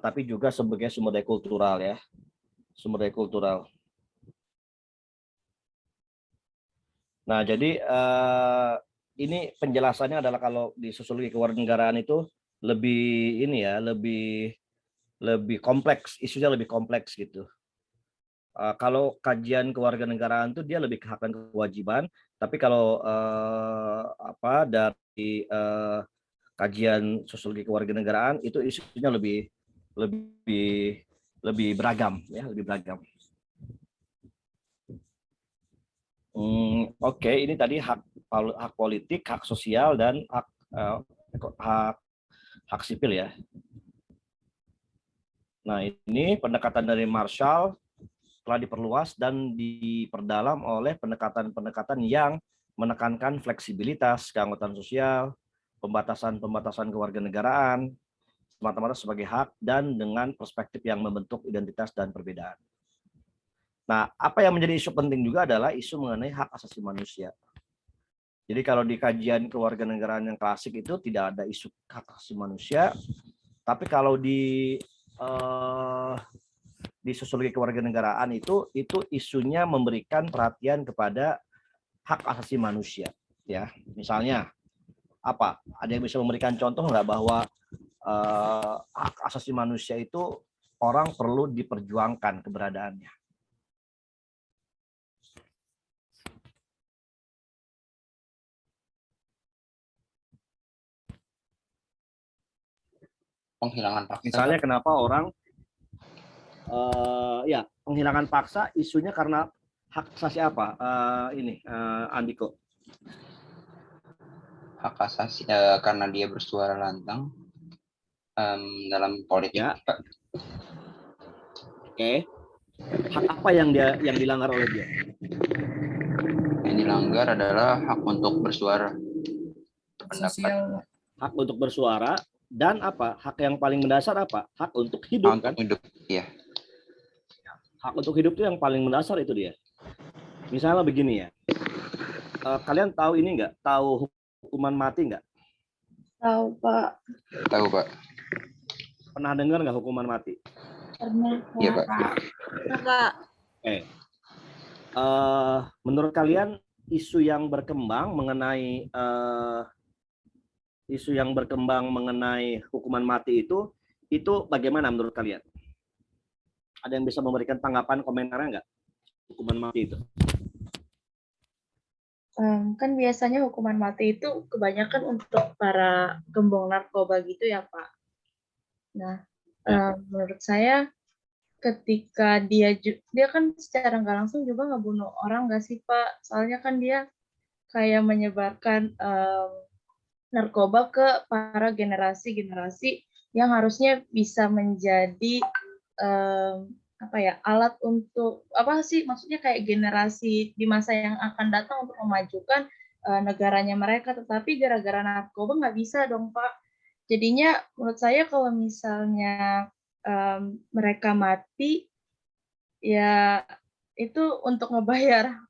tapi juga sebagai sumber daya kultural ya, sumber daya kultural. Nah, jadi ini penjelasannya adalah kalau di sosiologi kewarganegaraan itu lebih ini ya, lebih kompleks, isunya lebih kompleks gitu. Kalau kajian kewarganegaraan itu dia lebih ke hak dan kewajiban, tapi kalau dari kajian sosiologi kewarganegaraan itu isunya lebih beragam ya, lebih beragam. Oke, ini tadi hak politik, hak sosial, dan hak sipil ya. Nah, ini pendekatan dari Marshall telah diperluas dan diperdalam oleh pendekatan-pendekatan yang menekankan fleksibilitas keanggotaan sosial, pembatasan kewarganegaraan, semata-mata sebagai hak, dan dengan perspektif yang membentuk identitas dan perbedaan. Nah, apa yang menjadi isu penting juga adalah isu mengenai hak asasi manusia. Jadi kalau di kajian kewarganegaraan yang klasik itu tidak ada isu hak asasi manusia, tapi kalau di sosiologi kewarganegaraan itu isunya memberikan perhatian kepada hak asasi manusia ya. Misalnya apa? Ada yang bisa memberikan contoh nggak bahwa hak asasi manusia itu orang perlu diperjuangkan keberadaannya? Penghilangan paksa. Misalnya kenapa orang ya penghilangan paksa isunya karena hak asasi apa? Andiko. Hak asasi karena dia bersuara lantang dalam politik. Ya. Oke. Hak apa yang dilanggar oleh dia? Yang dilanggar adalah hak untuk bersuara. Sosial. Hak untuk bersuara dan apa? Hak yang paling mendasar apa? Hak untuk hidup kan? Hidup, ya. Hak untuk hidup itu yang paling mendasar itu dia. Misalnya begini ya. Kalian tahu ini nggak? Tahu hukuman mati nggak? Tahu, Pak. Tahu, Pak. Pernah dengar nggak hukuman mati? Pernah. Iya, Pak. Pak. Menurut kalian isu yang berkembang mengenai hukuman mati itu bagaimana menurut kalian? Ada yang bisa memberikan tanggapan komentarnya nggak? Hukuman mati itu? Kan biasanya hukuman mati itu kebanyakan untuk para gembong narkoba gitu ya, Pak. Nah, menurut saya ketika dia kan secara nggak langsung juga ngebunuh orang nggak sih, Pak? Soalnya kan dia kayak menyebarkan narkoba ke para generasi-generasi yang harusnya bisa menjadi alat untuk maksudnya kayak generasi di masa yang akan datang untuk memajukan negaranya mereka, tetapi gara-gara narkoba nggak bisa dong, Pak. Jadinya menurut saya kalau misalnya mereka mati ya itu untuk ngebayar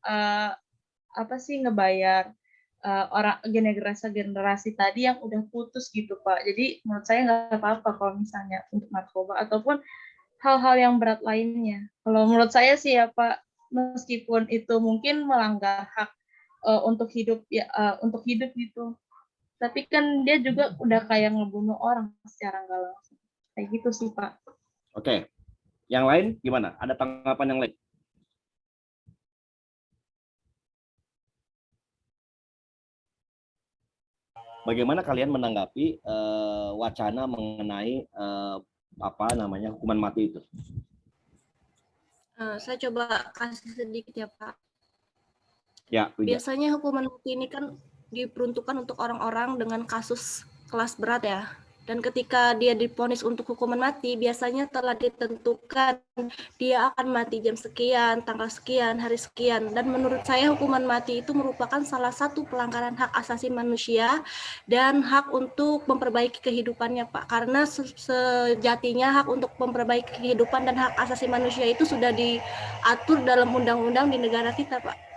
orang generasi tadi yang udah putus gitu, Pak. Jadi menurut saya nggak apa-apa kalau misalnya untuk narkoba ataupun hal-hal yang berat lainnya. Kalau menurut saya sih ya, Pak, meskipun itu mungkin melanggar hak untuk hidup gitu, tapi kan dia juga udah kayak ngebunuh orang secara nggak langsung. Kayak gitu sih, Pak. Oke. Yang lain gimana? Ada tanggapan yang lain? Bagaimana kalian menanggapi wacana mengenai hukuman mati itu? Saya coba kasih sedikit ya Pak. Ya, Widya. Biasanya hukuman mati ini kan diperuntukkan untuk orang-orang dengan kasus kelas berat ya. Dan ketika dia divonis untuk hukuman mati, biasanya telah ditentukan dia akan mati jam sekian, tanggal sekian, hari sekian. Dan menurut saya hukuman mati itu merupakan salah satu pelanggaran hak asasi manusia dan hak untuk memperbaiki kehidupannya, Pak. Karena sejatinya hak untuk memperbaiki kehidupan dan hak asasi manusia itu sudah diatur dalam undang-undang di negara kita, Pak.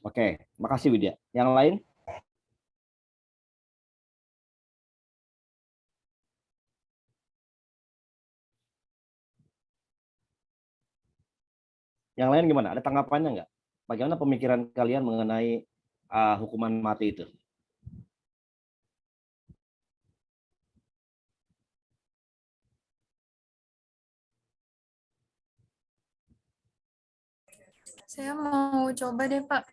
Oke, makasih Widya. Yang lain? Yang lain gimana? Ada tanggapannya nggak? Bagaimana pemikiran kalian mengenai hukuman mati itu? Saya mau coba deh, Pak.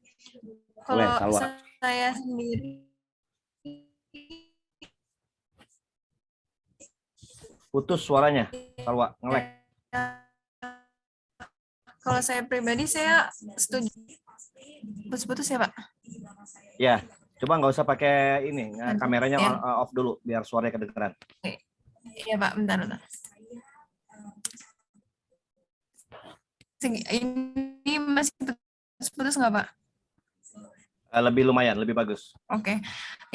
Boleh, Kalau Salwa. saya sendiri, Putus suaranya, Salwa, nge-lag. kalau saya pribadi, saya setuju. Putus-putus ya, Pak? Ya, coba nggak usah pakai ini, kameranya Ya. off dulu biar suaranya kedengeran. Iya, Pak. Bentar. Ini masih putus-putus nggak, Pak? Lebih lumayan, lebih bagus. Oke.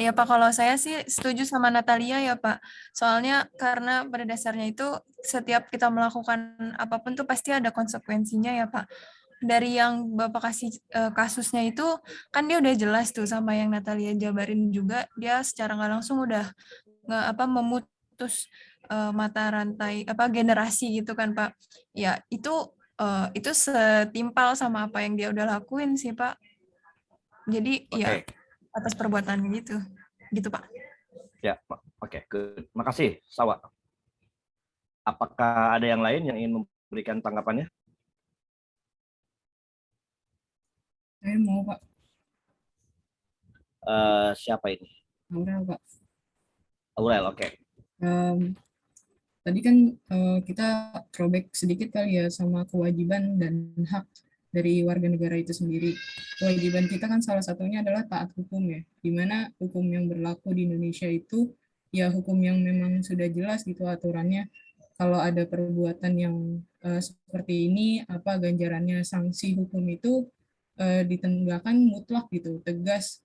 Ya, Pak, kalau saya sih setuju sama Natalia ya, Pak. Soalnya karena pada dasarnya itu setiap kita melakukan apapun tuh pasti ada konsekuensinya ya, Pak. Dari yang Bapak kasih kasusnya itu, kan dia udah jelas tuh sama yang Natalia jabarin juga, dia secara nggak langsung udah memutus mata rantai generasi gitu kan, Pak. Ya, itu setimpal sama apa yang dia udah lakuin sih, Pak. Jadi ya atas perbuatan gitu Pak. Ya, oke, makasih, Sawa. Apakah ada yang lain yang ingin memberikan tanggapannya? Saya mau, Pak. Siapa ini? Aurel, Pak. Aurel, oke. Tadi kan kita throwback sedikit kali ya sama kewajiban dan hak dari warga negara itu sendiri. Kewajiban kita kan salah satunya adalah taat hukum ya, di mana hukum yang berlaku di Indonesia itu ya hukum yang memang sudah jelas gitu aturannya. Kalau ada perbuatan yang seperti ini, apa ganjarannya, sanksi hukum itu ditegakkan mutlak gitu, tegas.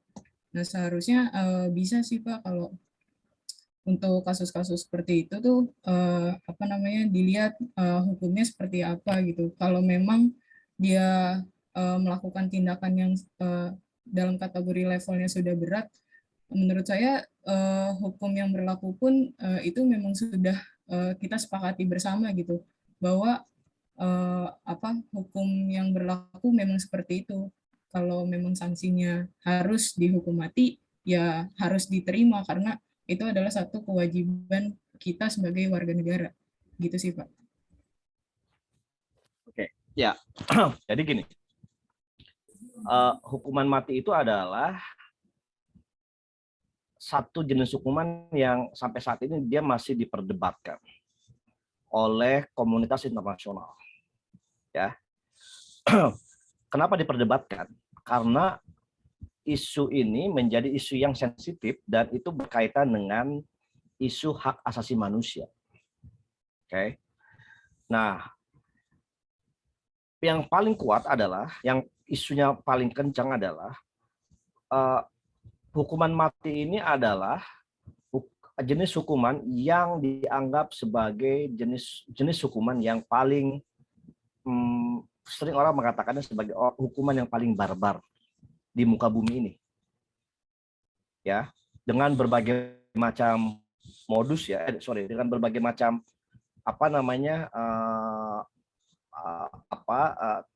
Nah seharusnya bisa sih Pak kalau untuk kasus-kasus seperti itu tuh dilihat hukumnya seperti apa gitu. Kalau memang dia melakukan tindakan yang dalam kategori levelnya sudah berat, menurut saya hukum yang berlaku pun itu memang sudah kita sepakati bersama gitu, bahwa hukum yang berlaku memang seperti itu. Kalau memang sanksinya harus dihukum mati, ya harus diterima karena itu adalah satu kewajiban kita sebagai warga negara. Gitu sih, Pak. Oke, ya. Jadi gini, hukuman mati itu adalah satu jenis hukuman yang sampai saat ini dia masih diperdebatkan oleh komunitas internasional. Ya, kenapa diperdebatkan? Karena isu ini menjadi isu yang sensitif dan itu berkaitan dengan isu hak asasi manusia. Oke. Nah, yang paling kuat adalah, yang isunya paling kencang adalah hukuman mati ini adalah jenis hukuman yang dianggap sebagai jenis hukuman yang paling sering orang mengatakannya sebagai hukuman yang paling barbar di muka bumi ini. Ya, dengan berbagai macam modus ya, dengan berbagai macam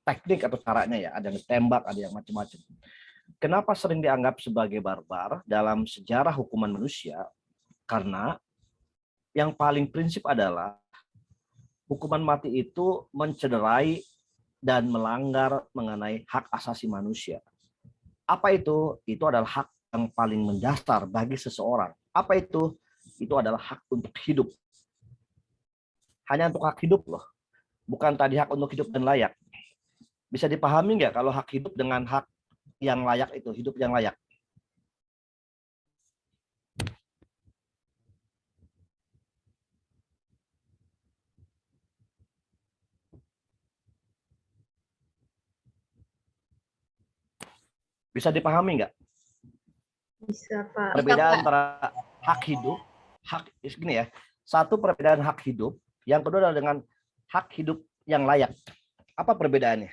teknik atau caranya ya, ada yang tembak, ada yang macam-macam. Kenapa sering dianggap sebagai barbar dalam sejarah hukuman manusia? Karena yang paling prinsip adalah hukuman mati itu mencederai dan melanggar mengenai hak asasi manusia. Apa itu? Itu adalah hak yang paling mendasar bagi seseorang. Apa itu? Itu adalah hak untuk hidup. Hanya untuk hak hidup loh. Bukan tadi hak untuk hidup dan layak. Bisa dipahami nggak kalau hak hidup dengan hak yang layak itu, hidup yang layak? Bisa dipahami nggak? Bisa, Pak. Perbedaan antara hak hidup, gini ya. Satu perbedaan hak hidup, yang kedua adalah dengan hak hidup yang layak. Apa perbedaannya?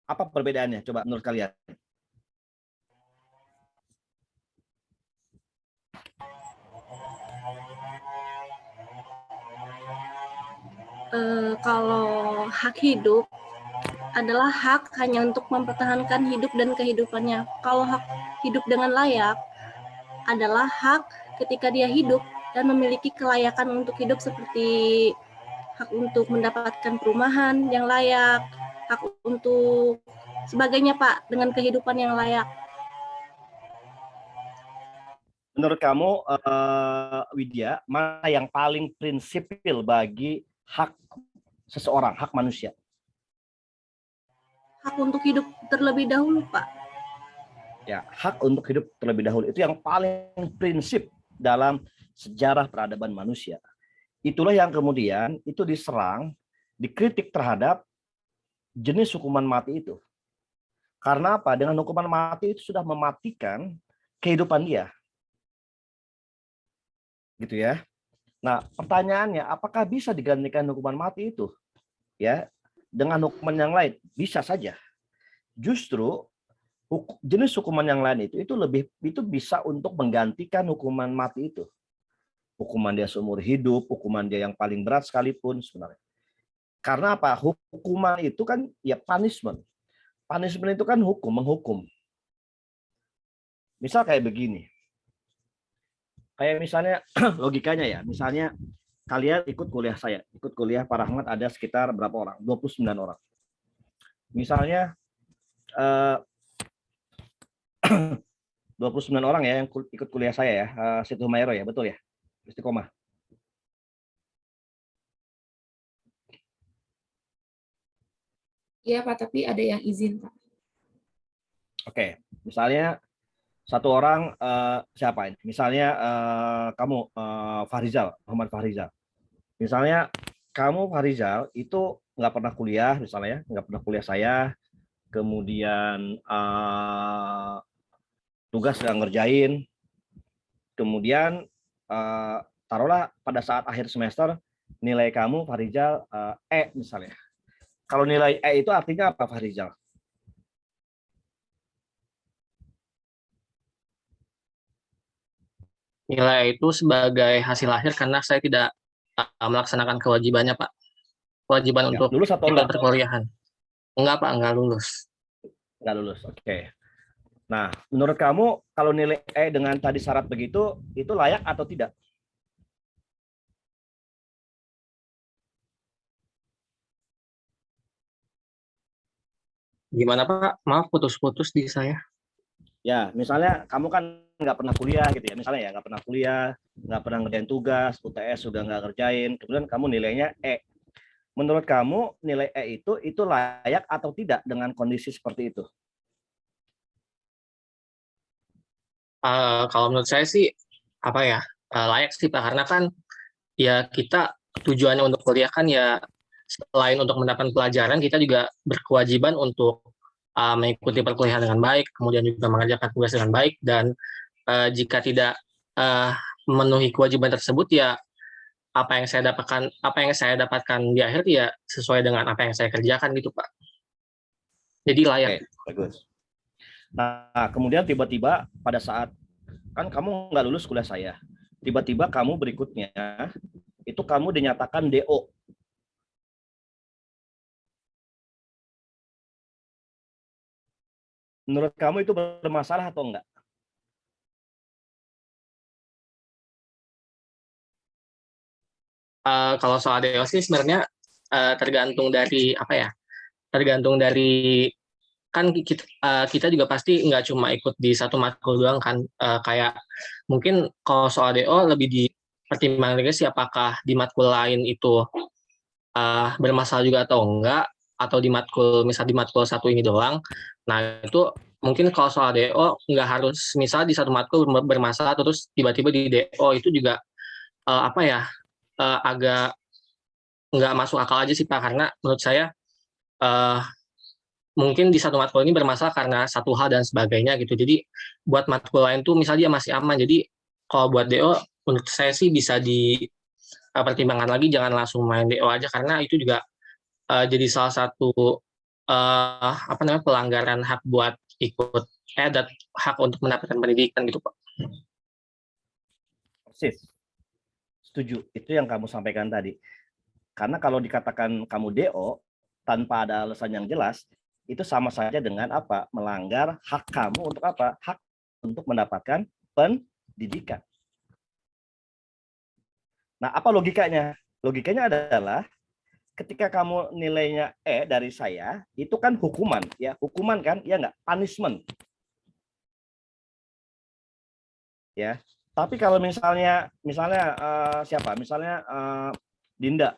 Apa perbedaannya? Coba menurut kalian. Kalau hak hidup adalah hak hanya untuk mempertahankan hidup dan kehidupannya. Kalau hak hidup dengan layak adalah hak ketika dia hidup dan memiliki kelayakan untuk hidup, seperti hak untuk mendapatkan perumahan yang layak, hak untuk sebagainya, Pak, dengan kehidupan yang layak. Menurut kamu, Widya, mana yang paling prinsipil bagi hak seseorang, hak manusia? Hak untuk hidup terlebih dahulu, Pak. Ya, hak untuk hidup terlebih dahulu itu yang paling prinsip dalam sejarah peradaban manusia. Itulah yang kemudian itu diserang, dikritik terhadap jenis hukuman mati itu. Karena apa? Dengan hukuman mati itu sudah mematikan kehidupan dia. Gitu ya. Nah, pertanyaannya, apakah bisa digantikan hukuman mati itu? Ya, dengan hukuman yang lain? Bisa saja. Justru jenis hukuman yang lain itu bisa untuk menggantikan hukuman mati itu. Hukuman dia seumur hidup, hukuman dia yang paling berat sekalipun sebenarnya. Karena apa? Hukuman itu kan ya punishment. Punishment itu kan menghukum. Misal kayak begini. Kayak misalnya logikanya ya, misalnya kalian ikut kuliah saya, ikut kuliah Pak Rahmat ada sekitar berapa orang? 29 orang. Misalnya 29 orang ya yang ikut kuliah saya ya, Situ Humayro ya, betul ya? Istiqomah. Iya, Pak, tapi ada yang izin, Pak. Oke, misalnya satu orang siapa ini? Misalnya kamu Fahrizal, Muhammad Fahrizal. Misalnya kamu Fahrizal itu nggak pernah kuliah, misalnya nggak pernah kuliah saya, kemudian tugas nggak ngerjain, kemudian taruhlah pada saat akhir semester nilai kamu Fahrizal E misalnya. Kalau nilai E itu artinya apa, Fahrizal? Nilai itu sebagai hasil akhir karena saya tidak melaksanakan kewajibannya, Pak. Kewajiban Ya, untuk lulus atau ikut enggak? perkuliahan. Enggak, Pak, enggak lulus. Enggak lulus, oke. Nah, menurut kamu kalau nilai E dengan tadi syarat begitu, itu layak atau tidak? Gimana, Pak? Maaf, putus-putus di saya. Ya, misalnya kamu kan nggak pernah kuliah gitu ya, misalnya ya nggak pernah kuliah, nggak pernah ngerjain tugas, UTS sudah nggak kerjain, kemudian kamu nilainya E. Menurut kamu nilai E itu layak atau tidak dengan kondisi seperti itu? Kalau menurut saya sih apa ya, layak sih, Pak, karena kan ya kita tujuannya untuk kuliah kan ya selain untuk mendapatkan pelajaran, kita juga berkewajiban untuk mengikuti perkuliahan dengan baik, kemudian juga mengerjakan tugas dengan baik, dan jika tidak memenuhi kewajiban tersebut ya apa yang saya dapatkan di akhir ya sesuai dengan apa yang saya kerjakan gitu, Pak. Jadi layak. Oke, bagus. Nah, kemudian tiba-tiba pada saat kan kamu nggak lulus kuliah saya, tiba-tiba kamu berikutnya itu kamu dinyatakan DO. Menurut kamu itu bermasalah atau enggak? Kalau soal DO sih sebenarnya tergantung dari apa ya? Tergantung dari kan kita juga pasti nggak cuma ikut di satu matkul doang kan. Kayak mungkin kalau soal DO lebih dipertimbangkan lagi sih apakah di matkul lain itu bermasalah juga atau enggak, atau di matkul misal di matkul satu ini doang. Nah itu mungkin kalau soal DO nggak harus misal di satu matkul bermasalah terus tiba-tiba di DO itu juga apa ya agak nggak masuk akal aja sih Pak, karena menurut saya mungkin di satu matkul ini bermasalah karena satu hal dan sebagainya gitu. Jadi buat matkul lain tuh misalnya dia masih aman. Jadi kalau buat DO menurut saya sih bisa dipertimbangkan lagi, jangan langsung main DO aja karena itu juga jadi salah satu apa namanya pelanggaran hak buat ikut dan hak untuk mendapatkan pendidikan gitu Pak. Persis. Setuju. Itu yang kamu sampaikan tadi. Karena kalau dikatakan kamu DO tanpa ada alasan yang jelas, itu sama saja dengan apa? Melanggar hak kamu untuk apa? Hak untuk mendapatkan pendidikan. Nah, apa logikanya? Logikanya adalah ketika kamu nilainya E dari saya, itu kan hukuman, ya. Hukuman kan? Ya enggak? Punishment. Ya. Tapi kalau misalnya siapa? Misalnya Dinda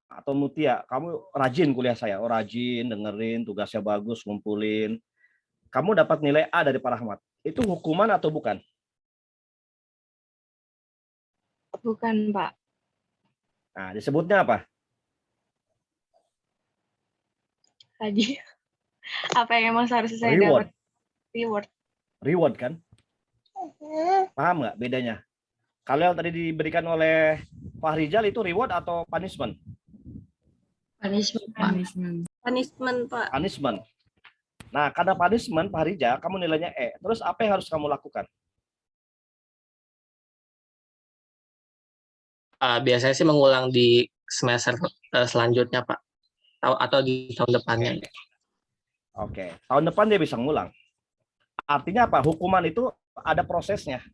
atau Mutia, kamu rajin kuliah saya, rajin dengerin, tugasnya bagus, ngumpulin. Kamu dapat nilai A dari Pak Rahmat. Itu hukuman atau bukan? Bukan, Pak. Nah, disebutnya apa? Tadi apa yang emang seharusnya saya Reward. dapat? Reward. Reward kan? Paham nggak bedanya? Kalau yang tadi diberikan oleh Pak Rizal itu reward atau punishment? Punishment, Pak. Punishment, Pak. Punishment. Nah, karena punishment, Pak Rizal, kamu nilainya E. Terus apa yang harus kamu lakukan? Biasanya sih mengulang di semester selanjutnya Pak, atau di tahun depannya. Oke, tahun depan dia bisa ngulang. Artinya apa? Hukuman itu ada prosesnya.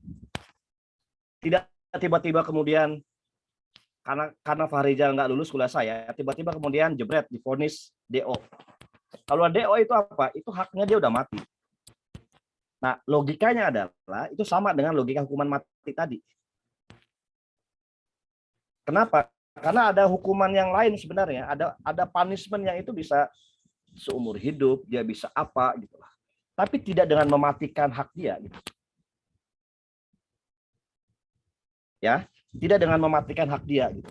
Tidak tiba-tiba kemudian karena Fahrizal nggak lulus kuliah saya, tiba-tiba kemudian jebret divonis DO. Kalau DO itu apa? Itu haknya dia udah mati. Nah, logikanya adalah itu sama dengan logika hukuman mati tadi. Kenapa? Karena ada hukuman yang lain sebenarnya, ada punishment yang itu bisa seumur hidup, dia bisa apa gitu lah. Tapi tidak dengan mematikan hak dia gitu. Ya, tidak dengan mematikan hak dia gitu.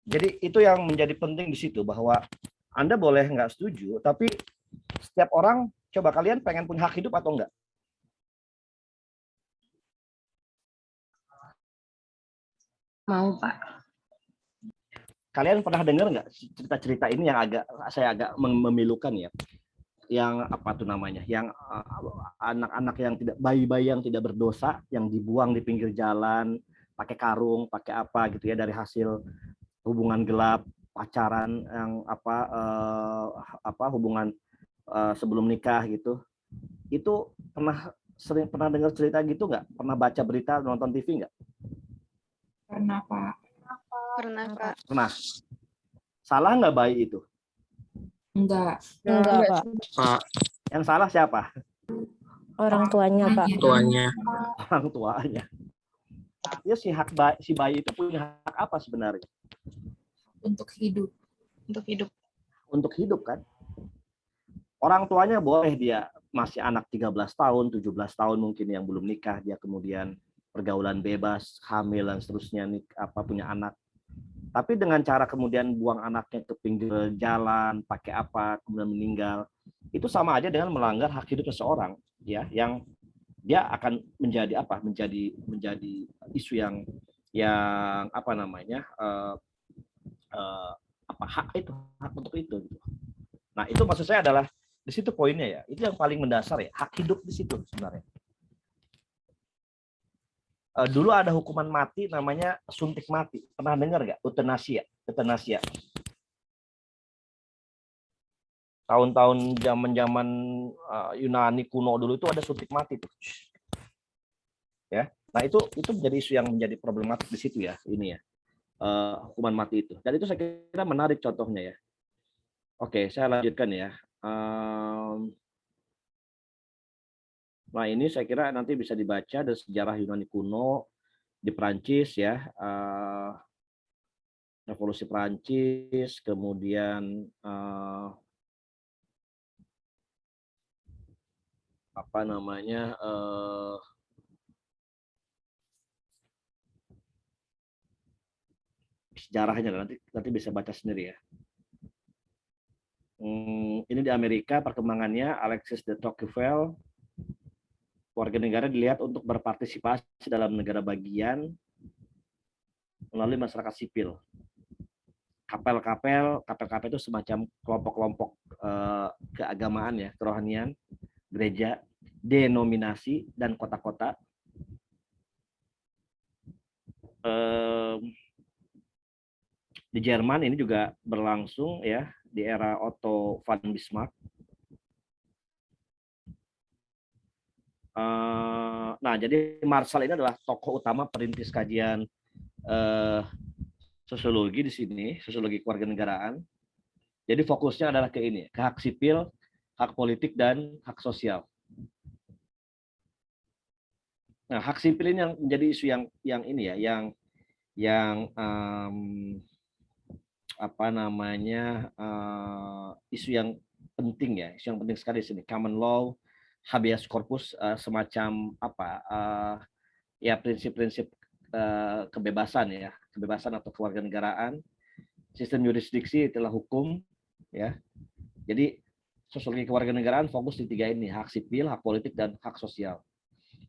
Jadi itu yang menjadi penting di situ, bahwa Anda boleh nggak setuju, tapi setiap orang, coba kalian pengen punya hak hidup atau enggak? Mau, Pak. Kalian pernah dengar nggak cerita-cerita ini yang saya agak memilukan ya? Yang apa tuh namanya? Yang anak-anak yang tidak, bayi-bayi yang tidak berdosa, yang dibuang di pinggir jalan, pakai karung, pakai apa gitu ya, dari hasil hubungan gelap, pacaran yang hubungan sebelum nikah gitu. Itu pernah dengar cerita gitu nggak? Pernah baca berita, nonton TV nggak? Pernah, Pak. Pernah, Pak. Pernah. Salah nggak bayi itu? Enggak. Enggak, Pak. Yang salah siapa? Orang tuanya, Pak. Tuanya. Orang tuanya. Ya, si bayi itu punya hak apa sebenarnya? Untuk hidup. Untuk hidup. Untuk hidup kan? Orang tuanya boleh dia masih anak 13 tahun, 17 tahun mungkin yang belum nikah, dia kemudian pergaulan bebas, hamil dan seterusnya, punya anak. Tapi dengan cara kemudian buang anaknya ke pinggir jalan, pakai apa, kemudian meninggal, itu sama aja dengan melanggar hak hidup seseorang, ya, yang dia akan menjadi isu yang hak untuk itu. Nah, itu maksud saya adalah di situ poinnya ya, itu yang paling mendasar ya, hak hidup di situ sebenarnya. Dulu ada hukuman mati namanya suntik mati. Pernah dengar nggak? Euthanasia. Tahun-tahun zaman-zaman Yunani kuno dulu itu ada suntik mati tuh. Ya. Nah, itu menjadi isu yang menjadi problematik di situ ya, ini ya. Hukuman mati itu. Dan itu saya kira menarik contohnya ya. Oke, saya lanjutkan ya. Nah, ini saya kira nanti bisa dibaca dari sejarah Yunani kuno di Prancis ya. Revolusi Prancis, kemudian apa namanya, sejarahnya nanti bisa baca sendiri ya. Ini di Amerika perkembangannya, Alexis de Tocqueville, warga negara dilihat untuk berpartisipasi dalam negara bagian melalui masyarakat sipil. Kapel-kapel itu semacam kelompok-kelompok keagamaan ya, kerohanian, gereja, denominasi, dan kota-kota. Di Jerman ini juga berlangsung ya di era Otto von Bismarck. Nah, jadi Marshall ini adalah tokoh utama perintis kajian sosiologi di sini, sosiologi kewarganegaraan. Jadi fokusnya adalah ke ini, ke hak sipil, hak politik, dan hak sosial. Nah, hak sipil ini yang menjadi isu yang ini ya, yang apa namanya, isu yang penting ya, isu yang penting sekali di sini. Common law, habeas corpus, semacam apa ya, prinsip-prinsip kebebasan ya, kebebasan atau kewarganegaraan, sistem yurisdiksi itulah hukum ya. Jadi sosiologi kewarganegaraan fokus di tiga ini, hak sipil, hak politik, dan hak sosial.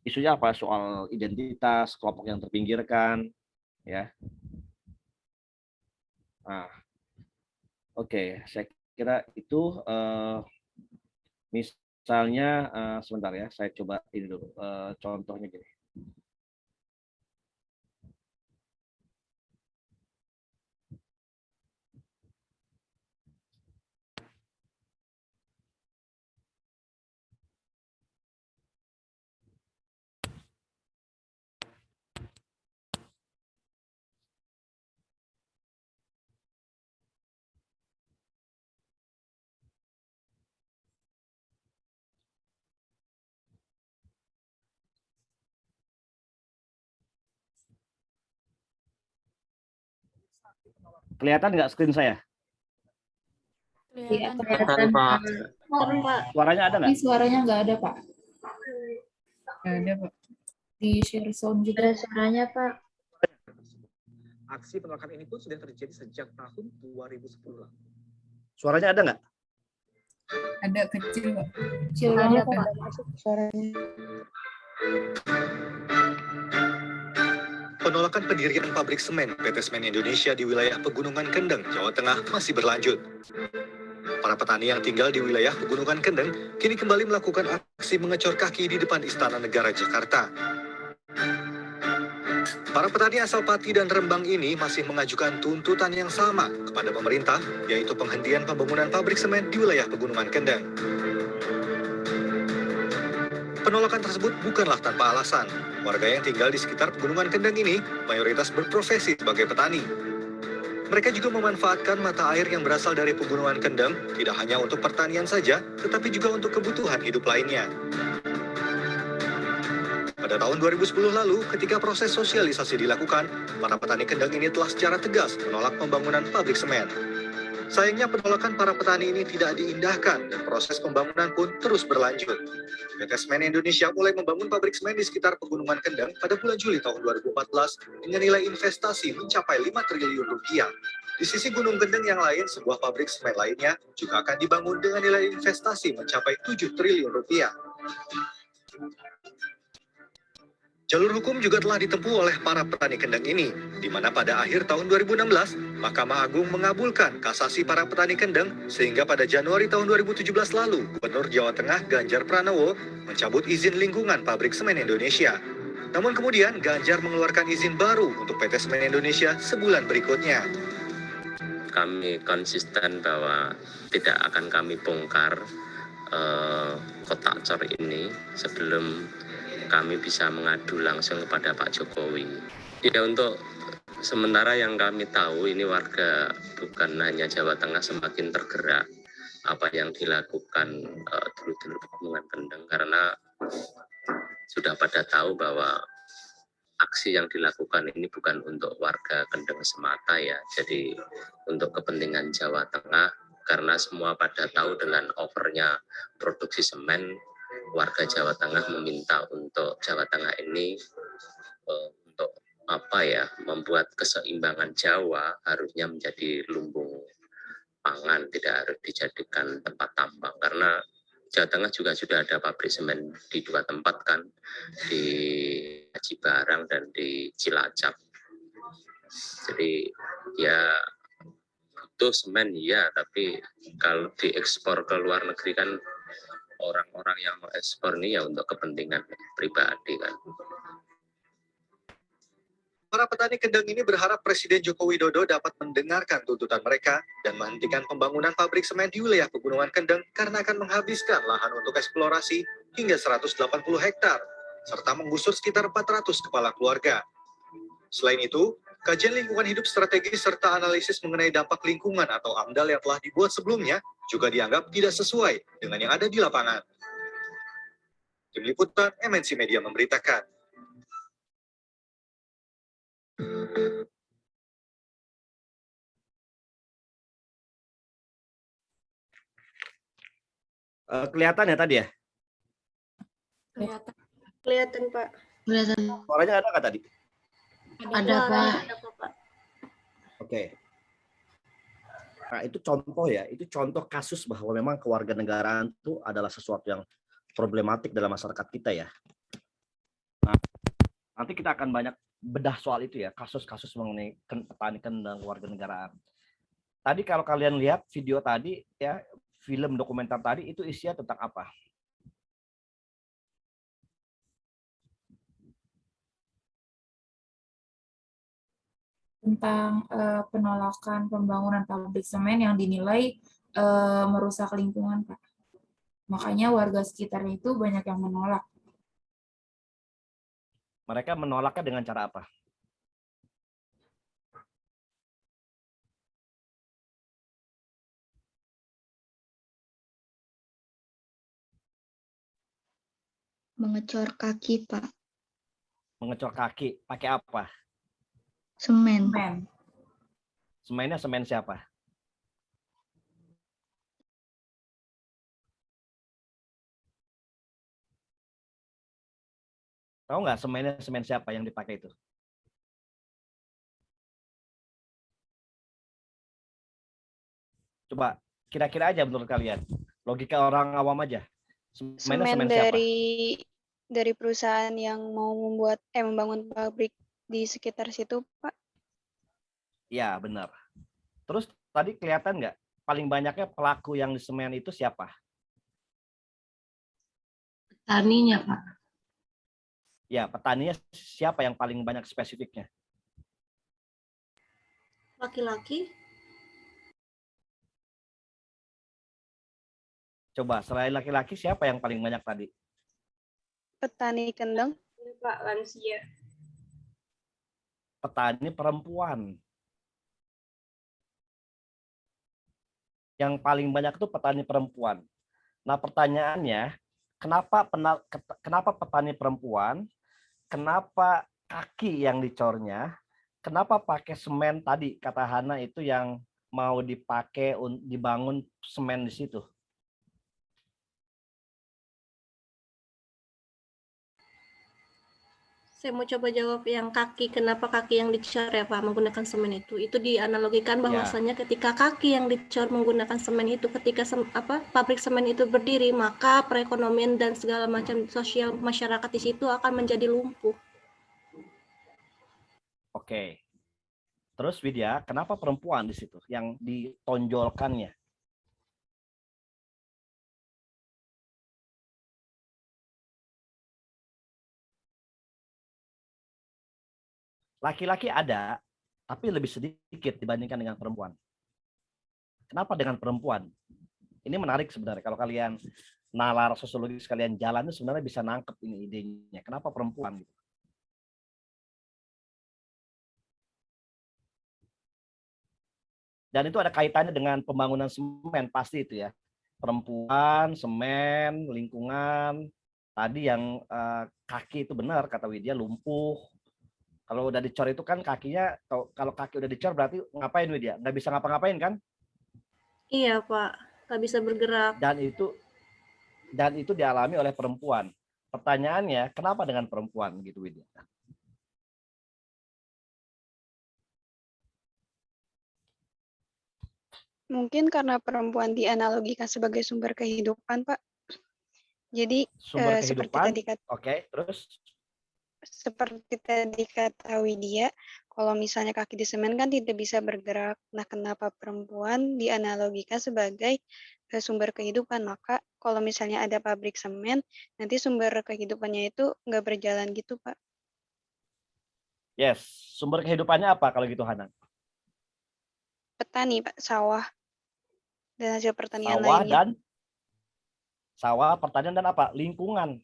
Isunya apa? Soal identitas, kelompok yang terpinggirkan ya. Nah, oke, saya kira itu misalnya sebentar ya, saya coba ini dulu contohnya gini. Kelihatan nggak screen saya? Kelihatan. Kelihatan, Pak. Suaranya ada nggak? Ini suaranya nggak ada, Pak. Nggak ada, Pak. Di share sound juga. Ada suaranya, Pak. Aksi penolakan ini pun sudah terjadi sejak tahun 2010. Suaranya ada nggak? Ada kecil, Pak. Kecil Ada, banget, Pak. Pak. Masuk suaranya. Penolakan pendirian pabrik semen PT Semen Indonesia di wilayah Pegunungan Kendeng, Jawa Tengah masih berlanjut. Para petani yang tinggal di wilayah Pegunungan Kendeng kini kembali melakukan aksi mengecor kaki di depan Istana Negara Jakarta. Para petani asal Pati dan Rembang ini masih mengajukan tuntutan yang sama kepada pemerintah, yaitu penghentian pembangunan pabrik semen di wilayah Pegunungan Kendeng. Penolakan tersebut bukanlah tanpa alasan. Warga yang tinggal di sekitar Pegunungan Kendeng ini mayoritas berprofesi sebagai petani. Mereka juga memanfaatkan mata air yang berasal dari Pegunungan Kendeng tidak hanya untuk pertanian saja, tetapi juga untuk kebutuhan hidup lainnya. Pada tahun 2010 lalu, ketika proses sosialisasi dilakukan, para petani Kendeng ini telah secara tegas menolak pembangunan pabrik semen. Sayangnya penolakan para petani ini tidak diindahkan dan proses pembangunan pun terus berlanjut. PT Semen Indonesia mulai membangun pabrik semen di sekitar Pegunungan Kendeng pada bulan Juli tahun 2014 dengan nilai investasi mencapai 5 triliun rupiah. Di sisi Gunung Kendeng yang lain, sebuah pabrik semen lainnya juga akan dibangun dengan nilai investasi mencapai 7 triliun rupiah. Jalur hukum juga telah ditempuh oleh para petani Kendeng ini, di mana pada akhir tahun 2016, Mahkamah Agung mengabulkan kasasi para petani Kendeng, sehingga pada Januari tahun 2017 lalu, Gubernur Jawa Tengah Ganjar Pranowo mencabut izin lingkungan pabrik semen Indonesia. Namun kemudian Ganjar mengeluarkan izin baru untuk PT Semen Indonesia sebulan berikutnya. kami konsisten bahwa tidak akan kami bongkar kotak cor ini sebelum kami bisa mengadu langsung kepada Pak Jokowi. Ya, untuk sementara yang kami tahu ini warga bukan hanya Jawa Tengah semakin tergerak apa yang dilakukan dulur-dulur Pegunungan Kendeng, karena sudah pada tahu bahwa aksi yang dilakukan ini bukan untuk warga Kendeng semata ya, jadi untuk kepentingan Jawa Tengah, karena semua pada tahu dengan overnya produksi semen, warga Jawa Tengah meminta untuk Jawa Tengah ini untuk apa ya, membuat keseimbangan Jawa harusnya menjadi lumbung pangan, tidak harus dijadikan tempat tambang, karena Jawa Tengah juga sudah ada pabrik semen di 2 tempat kan, di Aji Barang dan di Cilacap. Jadi ya butuh semen ya, tapi kalau diekspor ke luar negeri kan orang-orang yang mengekspor ini ya untuk kepentingan pribadi kan. Para petani kendeng ini berharap Presiden Joko Widodo dapat mendengarkan tuntutan mereka dan menghentikan pembangunan pabrik semen di wilayah Pegunungan Kendeng karena akan menghabiskan lahan untuk eksplorasi hingga 180 hektar, serta menggusur sekitar 400 kepala keluarga. Selain itu, kajian lingkungan hidup strategis serta analisis mengenai dampak lingkungan atau AMDAL yang telah dibuat sebelumnya juga dianggap tidak sesuai dengan yang ada di lapangan. Tim Liputan MNC Media memberitakan. Kelihatan ya tadi ya? Kelihatan Pak. Kelihatan. Suaranya ada nggak tadi? Ada, Pak. Oke. Nah, itu contoh ya, itu contoh kasus bahwa memang kewarganegaraan itu adalah sesuatu yang problematik dalam masyarakat kita ya. Nah, nanti kita akan banyak bedah soal itu ya, kasus-kasus mengenai petani kendeng kewarganegaraan. Tadi kalau kalian lihat video tadi ya, film dokumenter tadi itu isinya tentang apa? Tentang penolakan pembangunan pabrik semen yang dinilai merusak lingkungan, Pak. Makanya warga sekitarnya itu banyak yang menolak. Mereka menolaknya dengan cara apa? Mengecor kaki, Pak. Mengecor kaki, pakai apa? Semen. Semennya semen siapa? Tahu nggak semennya semen siapa yang dipakai itu? Coba kira-kira aja menurut kalian. Logika orang awam aja. Semennya Semen semen siapa? dari perusahaan yang mau membangun pabrik di sekitar situ, Pak. Ya, benar. Terus tadi kelihatan nggak paling banyaknya pelaku yang di semen itu siapa? Petaninya, Pak. Ya, petaninya siapa yang paling banyak spesifiknya? Laki-laki. Coba, selain laki-laki siapa yang paling banyak tadi? Petani kendeng. Pak, lansia. Petani perempuan. Yang paling banyak itu petani perempuan. Nah, pertanyaannya, kenapa petani perempuan, kenapa kaki yang dicornya, kenapa pakai semen tadi, kata Hana itu yang mau dipakai dibangun semen di situ? Saya mau coba jawab yang kaki, kenapa kaki yang dicor ya Pak menggunakan semen itu. Itu dianalogikan bahwasannya ketika kaki yang dicor menggunakan semen itu, ketika pabrik semen itu berdiri, maka perekonomian dan segala macam sosial masyarakat di situ akan menjadi lumpuh. Oke. Terus Widya, kenapa perempuan di situ yang ditonjolkannya? Laki-laki ada, tapi lebih sedikit dibandingkan dengan perempuan. Kenapa dengan perempuan? Ini menarik sebenarnya. Kalau kalian nalar sosiologis kalian jalan itu sebenarnya bisa nangkep ini idenya. Kenapa perempuan? Gitu. Dan itu ada kaitannya dengan pembangunan semen pasti itu ya. Perempuan, semen, lingkungan. Tadi yang kaki itu benar kata Widya, lumpuh. Kalau udah dicor itu kan kakinya, kalau kaki udah dicor berarti ngapain Widya? Nggak bisa ngapa-ngapain kan? Iya, Pak. Nggak bisa bergerak. Dan itu dialami oleh perempuan. Pertanyaannya, kenapa dengan perempuan gitu Widya? Mungkin karena perempuan dianalogikan sebagai sumber kehidupan, Pak. Jadi Sumber seperti kehidupan, tadi oke, terus? Seperti tadi kata Widya, kalau misalnya kaki di semen kan tidak bisa bergerak. Nah, kenapa perempuan dianalogikan sebagai sumber kehidupan? Maka kalau misalnya ada pabrik semen, nanti sumber kehidupannya itu nggak berjalan gitu, Pak. Yes, sumber kehidupannya apa kalau gitu Hanan? Petani, Pak, sawah, dan hasil pertanian Sawah lainnya. dan sawah, pertanian dan apa? Lingkungan.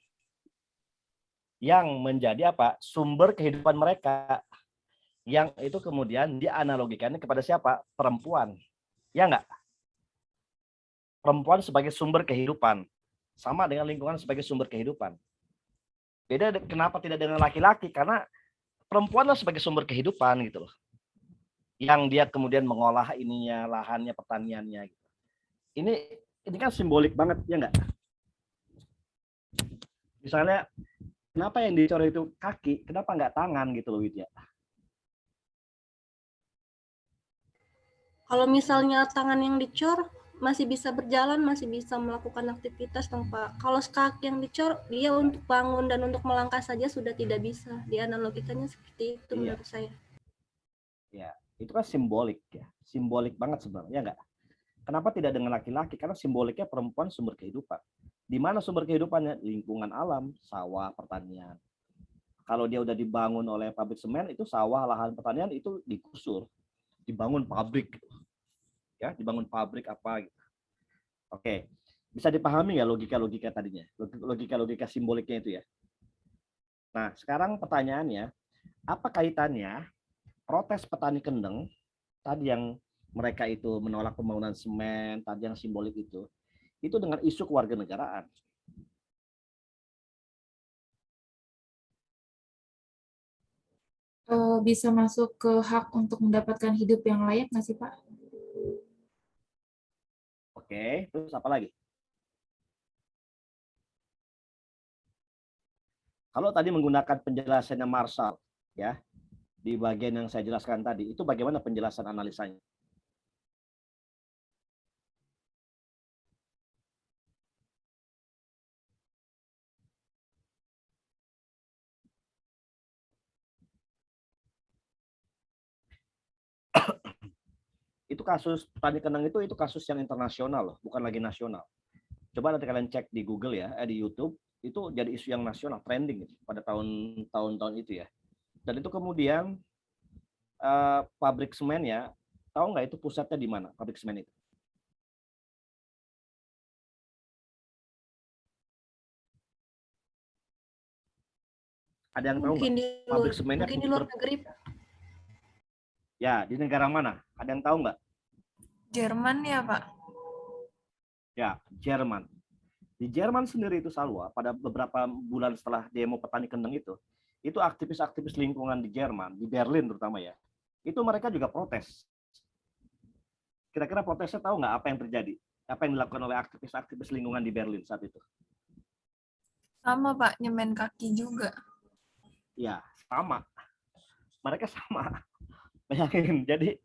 Yang menjadi apa? Sumber kehidupan mereka. Yang itu kemudian dianalogikannya kepada siapa? Perempuan. Ya enggak? Perempuan sebagai sumber kehidupan. Sama dengan lingkungan sebagai sumber kehidupan. Beda kenapa tidak dengan laki-laki? Karena perempuanlah sebagai sumber kehidupan gitu loh. Yang dia kemudian mengolah ininya, lahannya, pertaniannya. Gitu. Ini kan simbolik banget, ya enggak? Misalnya, kenapa yang dicor itu kaki, kenapa enggak tangan gitu loh Widya? Kalau misalnya tangan yang dicor, masih bisa berjalan, masih bisa melakukan aktivitas tanpa. Kalau kaki yang dicor, dia untuk bangun dan untuk melangkah saja sudah tidak bisa. Dianalogikannya seperti itu menurut saya. Ya, itu kan simbolik ya. Simbolik banget sebenarnya, ya enggak? Kenapa tidak dengan laki-laki? Karena simboliknya perempuan sumber kehidupan. Di mana sumber kehidupannya? Lingkungan alam, sawah, pertanian. Kalau dia udah dibangun oleh pabrik semen, itu sawah, lahan pertanian itu digusur. Dibangun pabrik. Ya, dibangun pabrik apa gitu. Oke. Bisa dipahami ya logika-logika tadinya? Logika-logika simboliknya itu ya. Nah, sekarang pertanyaannya, apa kaitannya protes petani kendeng tadi yang mereka itu menolak pembangunan semen, tadi yang simbolik itu dengan isu kewarganegaraan? Bisa masuk ke hak untuk mendapatkan hidup yang layak nggak sih, Pak? Oke, terus apa lagi? Kalau tadi menggunakan penjelasannya Marshall, ya, di bagian yang saya jelaskan tadi, itu bagaimana penjelasan analisanya? Itu kasus petani kendeng itu kasus yang internasional loh, bukan lagi nasional. Coba nanti kalian cek di Google ya, di YouTube, itu jadi isu yang nasional, trending pada tahun-tahun itu ya. Dan itu kemudian pabrik semen ya, tahu nggak itu pusatnya di mana pabrik semen itu? Ada yang tahu nggak? Pabrik semennya Mungkin di luar negeri. Ya, di negara mana? Ada yang tahu nggak? Jerman ya, Pak? Ya, Jerman. Di Jerman sendiri itu Salwa, pada beberapa bulan setelah demo petani kendeng itu aktivis-aktivis lingkungan di Jerman, di Berlin terutama ya, itu mereka juga protes. Kira-kira protesnya tahu nggak apa yang terjadi? Apa yang dilakukan oleh aktivis-aktivis lingkungan di Berlin saat itu? Sama, Pak, nyemen kaki juga. Ya, sama. Mereka sama. Bayangin, jadi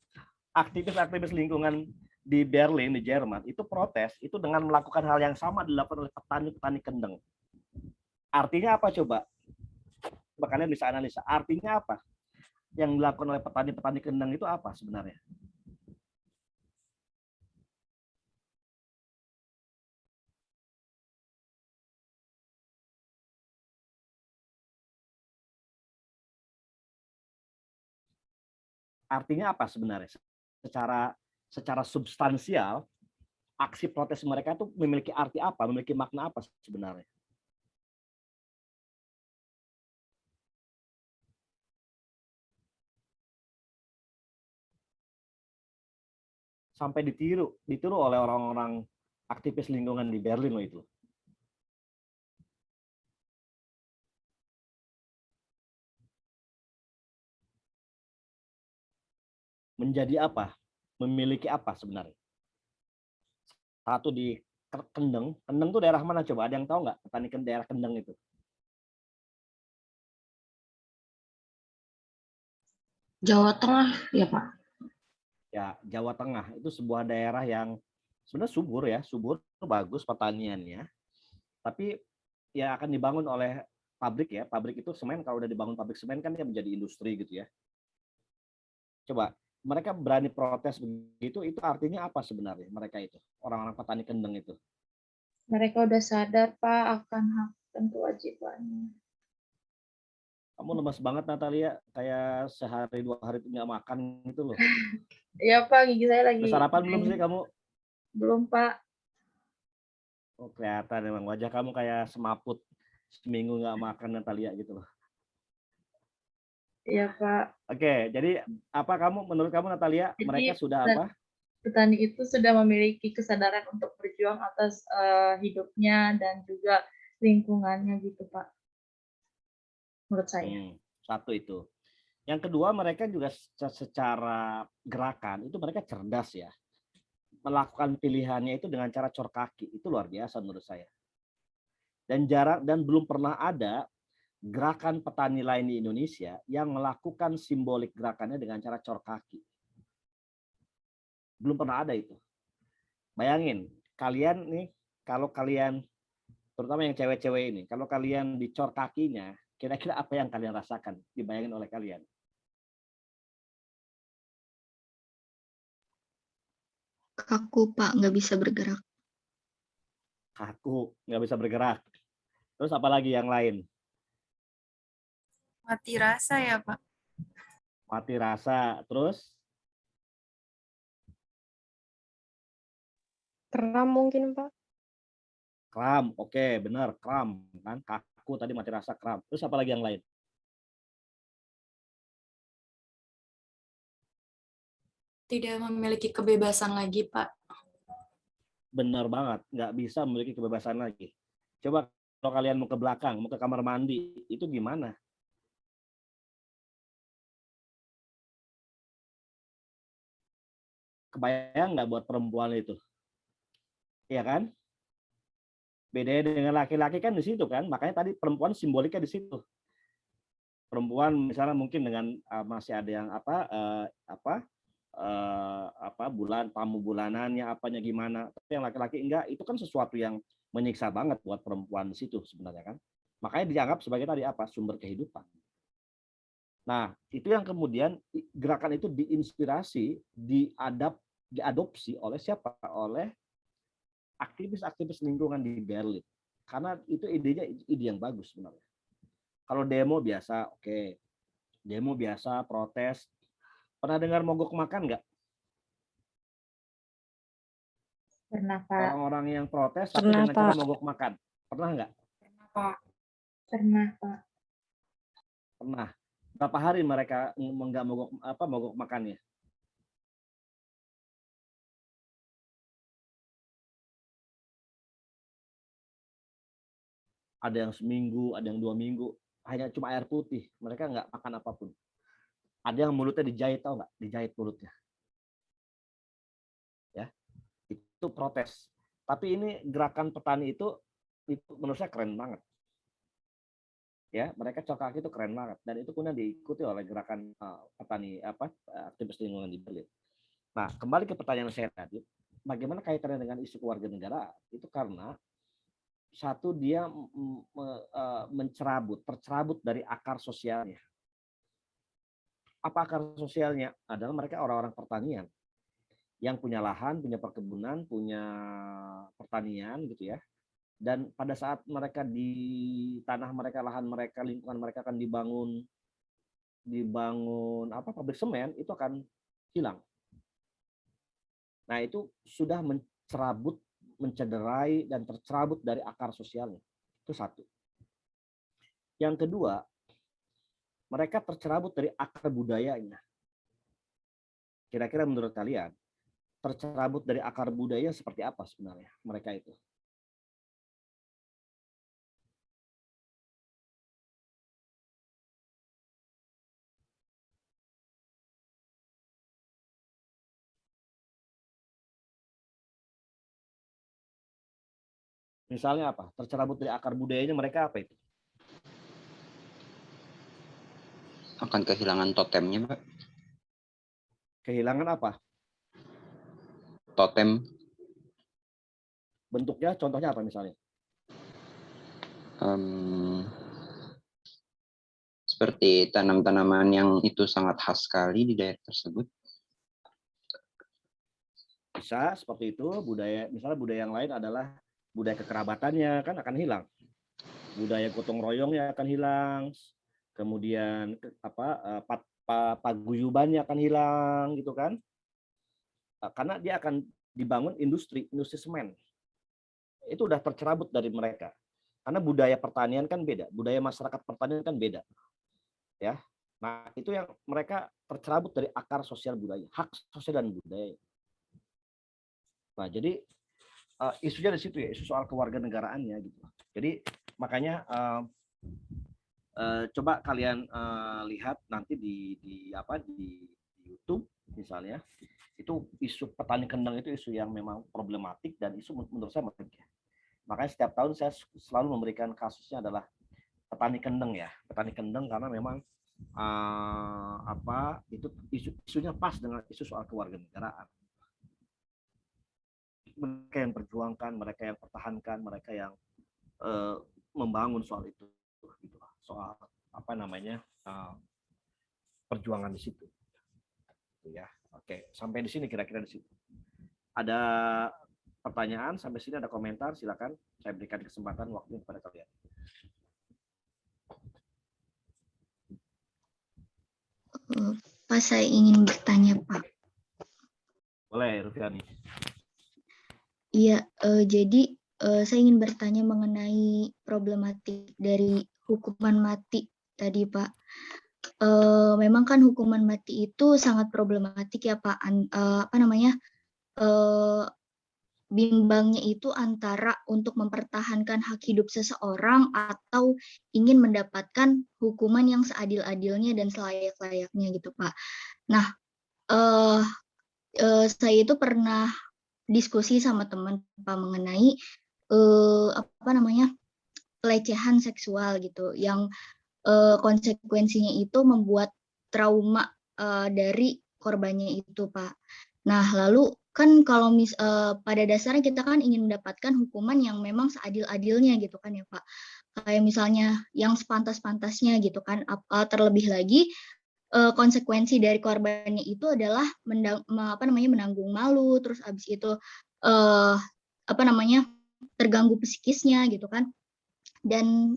aktivis-aktivis lingkungan di Berlin, di Jerman, itu protes, itu dengan melakukan hal yang sama dilakukan oleh petani-petani kendeng. Artinya apa coba? Coba kalian bisa analisa. Artinya apa? Yang dilakukan oleh petani-petani kendeng itu apa sebenarnya? Artinya apa sebenarnya? Secara secara substansial aksi protes mereka itu memiliki arti apa, memiliki makna apa sebenarnya? Sampai ditiru oleh orang-orang aktivis lingkungan di Berlin loh itu. Menjadi apa? Memiliki apa sebenarnya? Satu di Kendeng. Kendeng itu daerah mana coba? Ada yang tahu nggak? Petani daerah Kendeng itu. Jawa Tengah ya Pak? Ya, Jawa Tengah itu sebuah daerah yang sebenarnya subur, bagus pertaniannya. Tapi ya akan dibangun oleh pabrik ya. Pabrik itu semen, kalau udah dibangun pabrik semen kan dia menjadi industri gitu ya. Coba mereka berani protes begitu, itu artinya apa sebenarnya mereka itu? Orang-orang petani Kendeng itu. Mereka udah sadar Pak akan hak dan kewajibannya. Kamu lemas banget Natalia, kayak sehari 2 hari nggak makan gitu loh. Iya Pak, gigi saya lagi. Udah sarapan belum sih kamu? Belum Pak. Oh, kelihatan memang wajah kamu kayak semaput, seminggu nggak makan Natalia gitu loh. Iya Pak. Oke, jadi apa menurut kamu Natalia, Jadi, mereka sudah apa? Petani itu sudah memiliki kesadaran untuk berjuang atas hidupnya dan juga lingkungannya gitu Pak. Menurut saya. Satu itu. Yang kedua, mereka juga secara gerakan itu mereka cerdas ya. Melakukan pilihannya itu dengan cara cor kaki. Itu luar biasa menurut saya. Dan belum pernah ada gerakan petani lain di Indonesia yang melakukan simbolik gerakannya dengan cara cor kaki. Belum pernah ada itu. Bayangin, kalian nih, kalau kalian, terutama yang cewek-cewek ini, kalau kalian dicor kakinya, kira-kira apa yang kalian rasakan? Dibayangin oleh kalian. Kaku Pak, nggak bisa bergerak. Kaku, nggak bisa bergerak. Terus apa lagi yang lain? Mati rasa ya Pak. Mati rasa. Terus? Kram mungkin Pak. Kram, oke, benar, kram kan, kaku tadi mati rasa, kram. Terus apa lagi yang lain? Tidak memiliki kebebasan lagi, Pak. Benar banget, nggak bisa memiliki kebebasan lagi. Coba kalau kalian mau ke belakang, mau ke kamar mandi, itu gimana? Kebayang nggak buat perempuan itu? Iya kan? Bedanya dengan laki-laki kan di situ kan, makanya tadi perempuan simboliknya di situ. Perempuan misalnya mungkin dengan masih ada yang bulan tamu bulanannya apanya gimana, tapi yang laki-laki enggak, itu kan sesuatu yang menyiksa banget buat perempuan di situ sebenarnya kan. Makanya dianggap sebagai tadi sumber kehidupan. Nah, itu yang kemudian gerakan itu diinspirasi, diadopsi oleh siapa? Oleh aktivis-aktivis lingkungan di Berlin. Karena itu idenya ide yang bagus sebenarnya. Kalau demo biasa, oke. Demo biasa, protes. Pernah dengar mogok makan nggak? Pernah, Pak. Orang-orang yang protes tapi dengan cara mogok makan. Pernah nggak? Pernah, Pak. Pernah, Pak. Pernah. Berapa hari mereka nggak mogok makannya? Ada yang seminggu, ada yang 2 minggu, hanya cuma air putih. Mereka nggak makan apapun. Ada yang mulutnya dijahit, tahu nggak? Dijahit mulutnya. Ya, itu protes. Tapi ini gerakan petani itu menurut saya keren banget. Ya, mereka cor kaki itu keren banget. Dan itu kemudian diikuti oleh gerakan petani aktivis lingkungan di Berlin. Nah, kembali ke pertanyaan saya tadi, bagaimana kaitannya dengan isu kewarganegaraan? Itu karena satu, dia tercerabut dari akar sosialnya. Apa akar sosialnya? Adalah mereka orang-orang pertanian yang punya lahan, punya perkebunan, punya pertanian gitu ya. Dan pada saat mereka di tanah mereka, lahan mereka, lingkungan mereka akan dibangun pabrik semen, itu akan hilang. Nah, itu sudah mencerabut, mencederai, dan tercerabut dari akar sosialnya. Itu satu. Yang kedua, mereka tercerabut dari akar budayanya. Kira-kira menurut kalian, tercerabut dari akar budaya seperti apa sebenarnya mereka itu? Misalnya apa? Tercerabut dari akar budayanya mereka apa itu? Akan kehilangan totemnya, Pak. Kehilangan apa? Totem. Bentuknya, contohnya apa misalnya? Seperti tanam-tanaman yang itu sangat khas sekali di daerah tersebut. Bisa seperti itu. Budaya, misalnya budaya yang lain adalah budaya kekerabatannya kan akan hilang. Budaya gotong royongnya akan hilang. Kemudian paguyubannya akan hilang gitu kan. Karena dia akan dibangun industri semen. Itu udah tercerabut dari mereka. Karena budaya pertanian kan beda, budaya masyarakat pertanian kan beda. Ya. Nah, itu yang mereka tercerabut dari akar sosial budaya, hak sosial dan budaya. Nah, jadi isunya di situ ya, isu soal kewarganegaraannya gitu. Jadi makanya coba kalian lihat nanti di YouTube misalnya, itu isu petani kendang itu isu yang memang problematik dan isu menurut saya menarik ya. Makanya setiap tahun saya selalu memberikan kasusnya adalah petani kendang ya, petani kendang karena memang itu isunya pas dengan isu soal kewarganegaraan. Mereka yang perjuangkan, mereka yang pertahankan, mereka yang membangun soal itu, gitu, soal perjuangan di situ. Ya, oke, sampai di sini kira-kira di situ. Ada pertanyaan sampai sini, ada komentar, silakan. Saya berikan kesempatan waktu kepada kalian. Pak, saya ingin bertanya, Pak. Boleh, Rufiani. Iya, jadi saya ingin bertanya mengenai problematik dari hukuman mati tadi, Pak. Memang kan hukuman mati itu sangat problematik ya, Pak. Bimbangnya itu antara untuk mempertahankan hak hidup seseorang atau ingin mendapatkan hukuman yang seadil-adilnya dan selayak-layaknya gitu, Pak. Nah, saya itu pernah diskusi sama teman Pak mengenai pelecehan seksual gitu, yang konsekuensinya itu membuat trauma dari korbannya itu, Pak. Nah, lalu kan kalau pada dasarnya kita kan ingin mendapatkan hukuman yang memang seadil-adilnya gitu kan ya, Pak. Kayak misalnya yang sepantas-pantasnya gitu kan. Terlebih lagi konsekuensi dari korbannya itu adalah menanggung malu, terus abis itu terganggu psikisnya gitu kan, dan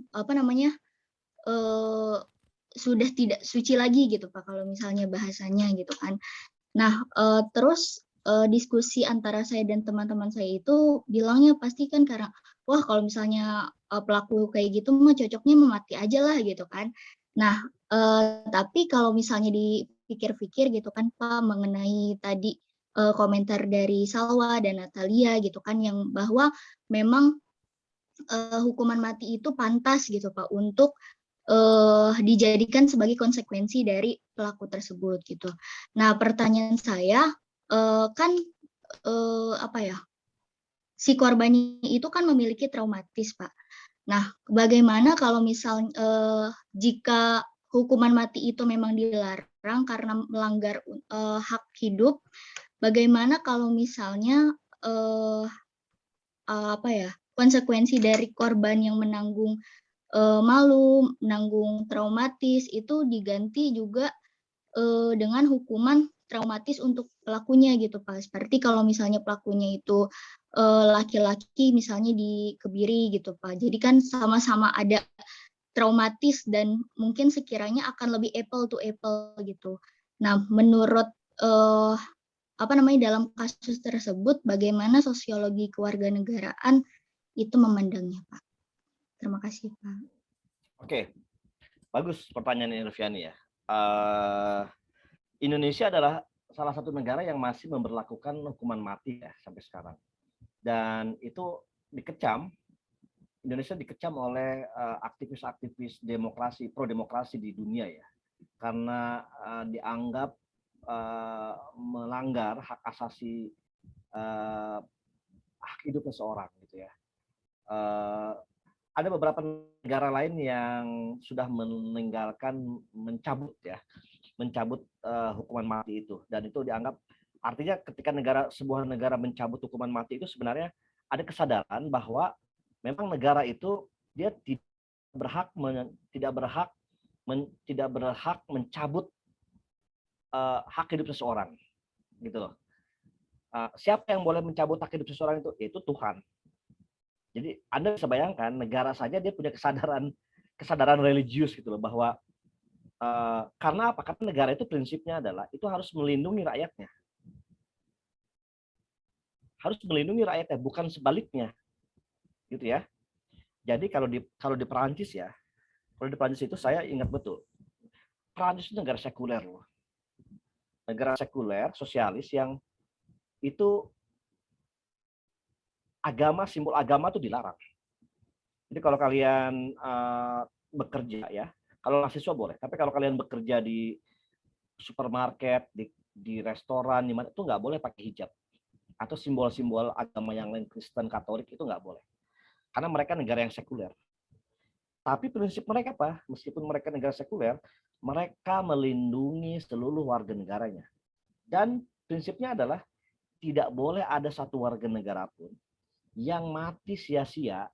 sudah tidak suci lagi gitu Pak kalau misalnya bahasanya gitu kan. Nah, terus diskusi antara saya dan teman-teman saya itu bilangnya pasti kan karena wah kalau misalnya pelaku kayak gitu mah cocoknya mati aja lah gitu kan. Nah, tapi kalau misalnya dipikir-pikir gitu kan Pak mengenai tadi komentar dari Salwa dan Natalia gitu kan, yang bahwa memang hukuman mati itu pantas gitu Pak untuk dijadikan sebagai konsekuensi dari pelaku tersebut gitu. Nah, pertanyaan saya kan si korbannya itu kan memiliki traumatis, Pak. Nah, bagaimana kalau misal jika hukuman mati itu memang dilarang karena melanggar hak hidup, bagaimana kalau misalnya konsekuensi dari korban yang menanggung malu, menanggung traumatis itu diganti juga dengan hukuman traumatis untuk pelakunya gitu Pak. Seperti kalau misalnya pelakunya itu laki-laki misalnya dikebiri gitu Pak. Jadi kan sama-sama ada traumatis dan mungkin sekiranya akan lebih apple to apple gitu. Nah, menurut dalam kasus tersebut bagaimana sosiologi kewarganegaraan itu memandangnya, Pak. Terima kasih, Pak. Oke, bagus pertanyaan Irviani ya. Indonesia adalah salah satu negara yang masih memberlakukan hukuman mati ya sampai sekarang. Dan itu dikecam, Indonesia dikecam oleh aktivis-aktivis demokrasi, pro-demokrasi di dunia ya. Karena dianggap melanggar hak asasi hak hidup seseorang gitu ya. Ada beberapa negara lain yang sudah mencabut hukuman mati itu, dan itu dianggap artinya ketika sebuah negara mencabut hukuman mati itu sebenarnya ada kesadaran bahwa memang negara itu dia tidak berhak mencabut hak hidup seseorang gitu loh. Siapa yang boleh mencabut hak hidup seseorang itu? Yaitu Tuhan. Jadi Anda bisa bayangkan negara saja dia punya kesadaran religius gitu loh, bahwa karena apa? Karena negara itu prinsipnya adalah itu harus melindungi rakyatnya. Harus melindungi rakyatnya, bukan sebaliknya. Gitu ya. Jadi kalau di Perancis ya, kalau di Perancis itu saya ingat betul. Perancis itu negara sekuler loh. Negara sekuler, sosialis yang itu simbol agama itu dilarang. Jadi kalau kalian bekerja ya, kalau mahasiswa boleh, tapi kalau kalian bekerja di supermarket, di restoran, di mana itu nggak boleh pakai hijab atau simbol-simbol agama yang lain, Kristen, Katolik itu nggak boleh, karena mereka negara yang sekuler. Tapi prinsip mereka apa? Meskipun mereka negara sekuler, mereka melindungi seluruh warga negaranya. Dan prinsipnya adalah tidak boleh ada satu warga negara pun yang mati sia-sia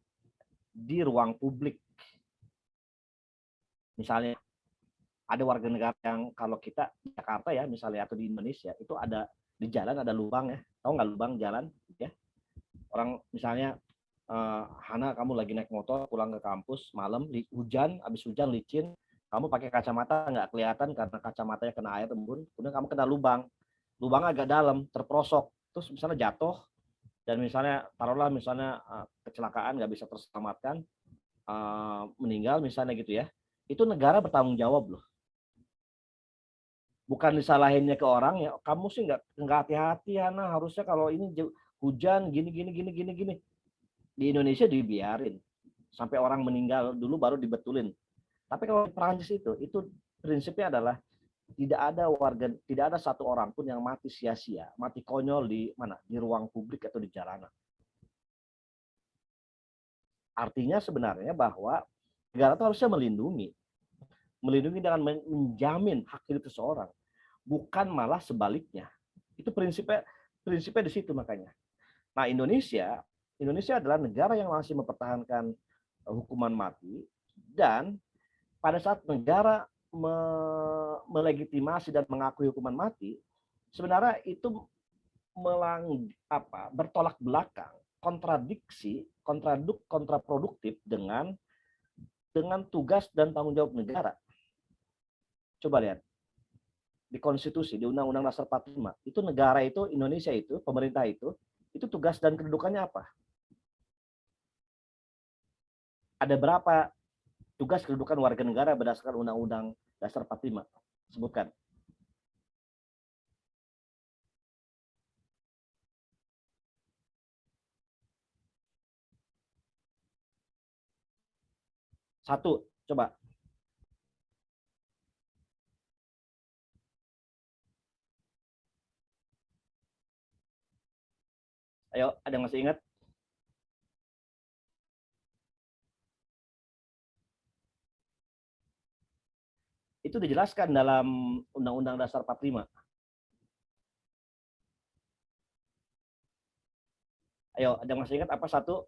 di ruang publik. Misalnya ada warga negara yang kalau kita di Jakarta ya misalnya atau di Indonesia itu ada di jalan ada lubang ya, tahu nggak lubang jalan ya? Orang misalnya Hana kamu lagi naik motor pulang ke kampus malam hujan, habis hujan licin, kamu pakai kacamata nggak kelihatan karena kacamatanya kena air embun, kemudian kamu kena lubangnya agak dalam, terperosok, terus misalnya jatuh dan misalnya taruhlah misalnya kecelakaan nggak bisa terselamatkan, meninggal misalnya gitu ya, itu negara bertanggung jawab loh. Bukan disalahinnya ke orang ya, kamu sih nggak hati-hati Hana, harusnya kalau ini hujan gini. Di Indonesia dibiarin sampai orang meninggal dulu baru dibetulin. Tapi kalau di Perancis itu prinsipnya adalah tidak ada satu orang pun yang mati sia-sia, mati konyol di ruang publik atau di jalanan. Artinya sebenarnya bahwa negara itu harusnya melindungi dengan menjamin hak hidup seseorang, bukan malah sebaliknya. Itu prinsipnya di situ makanya. Nah, Indonesia adalah negara yang masih mempertahankan hukuman mati, dan pada saat negara melegitimasi dan mengakui hukuman mati, sebenarnya itu bertolak belakang, kontraproduktif dengan tugas dan tanggung jawab negara. Coba lihat di konstitusi, di Undang-Undang Dasar 45, itu negara itu, Indonesia itu, pemerintah itu tugas dan kedudukannya apa? Ada berapa tugas kedudukan warga negara berdasarkan Undang-Undang Dasar 45? Sebutkan. Satu, coba. Ayo, ada yang masih ingat? Itu dijelaskan dalam Undang-Undang Dasar 45. Ayo, ada yang masih ingat apa? Satu?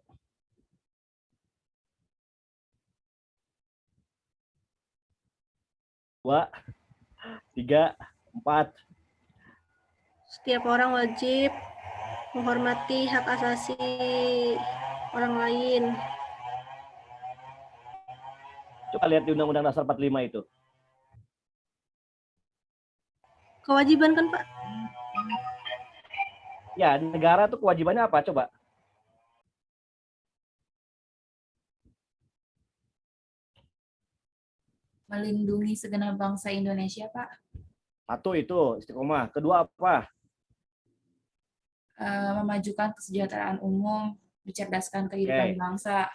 Dua? Tiga? Empat? Setiap orang wajib menghormati hak asasi orang lain. Coba lihat di Undang-Undang Dasar 45 itu. Kewajiban kan, Pak? Ya, negara tuh kewajibannya apa? Coba. Melindungi segenap bangsa Indonesia, Pak. Satu itu istiqomah. Kedua apa? Memajukan kesejahteraan umum, mencerdaskan kehidupan bangsa,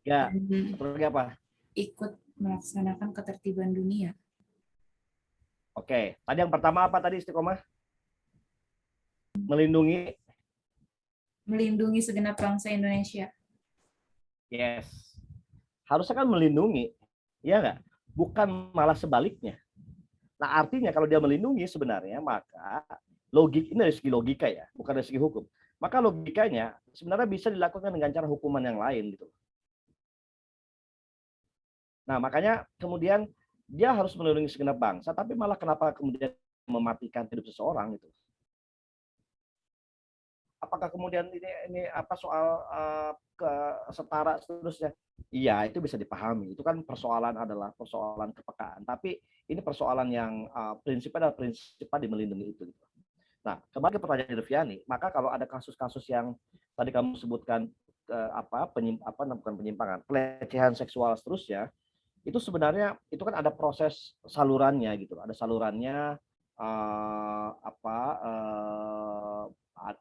Ya. dan Satu lagi apa? ikut melaksanakan ketertiban dunia. Oke. Tadi yang pertama apa tadi istiqomah? Melindungi. Melindungi segenap bangsa Indonesia. Yes. Harusnya kan melindungi. Ya nggak? Bukan malah sebaliknya. Nah, artinya kalau dia melindungi sebenarnya, maka ini dari segi logika ya, bukan dari segi hukum. Maka logikanya sebenarnya bisa dilakukan dengan cara hukuman yang lain gitu. Nah, makanya kemudian dia harus melindungi segenap bangsa, tapi malah kenapa kemudian mematikan hidup seseorang gitu. Apakah kemudian ini apa soal setara seterusnya? Iya, itu bisa dipahami. Itu kan adalah persoalan kepekaan. Tapi ini persoalan yang prinsipnya adalah prinsip di melindungi itu. Nah, kembali ke pertanyaan Deviani, maka kalau ada kasus-kasus yang tadi kamu sebutkan bukan penyimpangan, pelecehan seksual seterusnya, itu sebenarnya itu kan ada proses salurannya gitu. Ada salurannya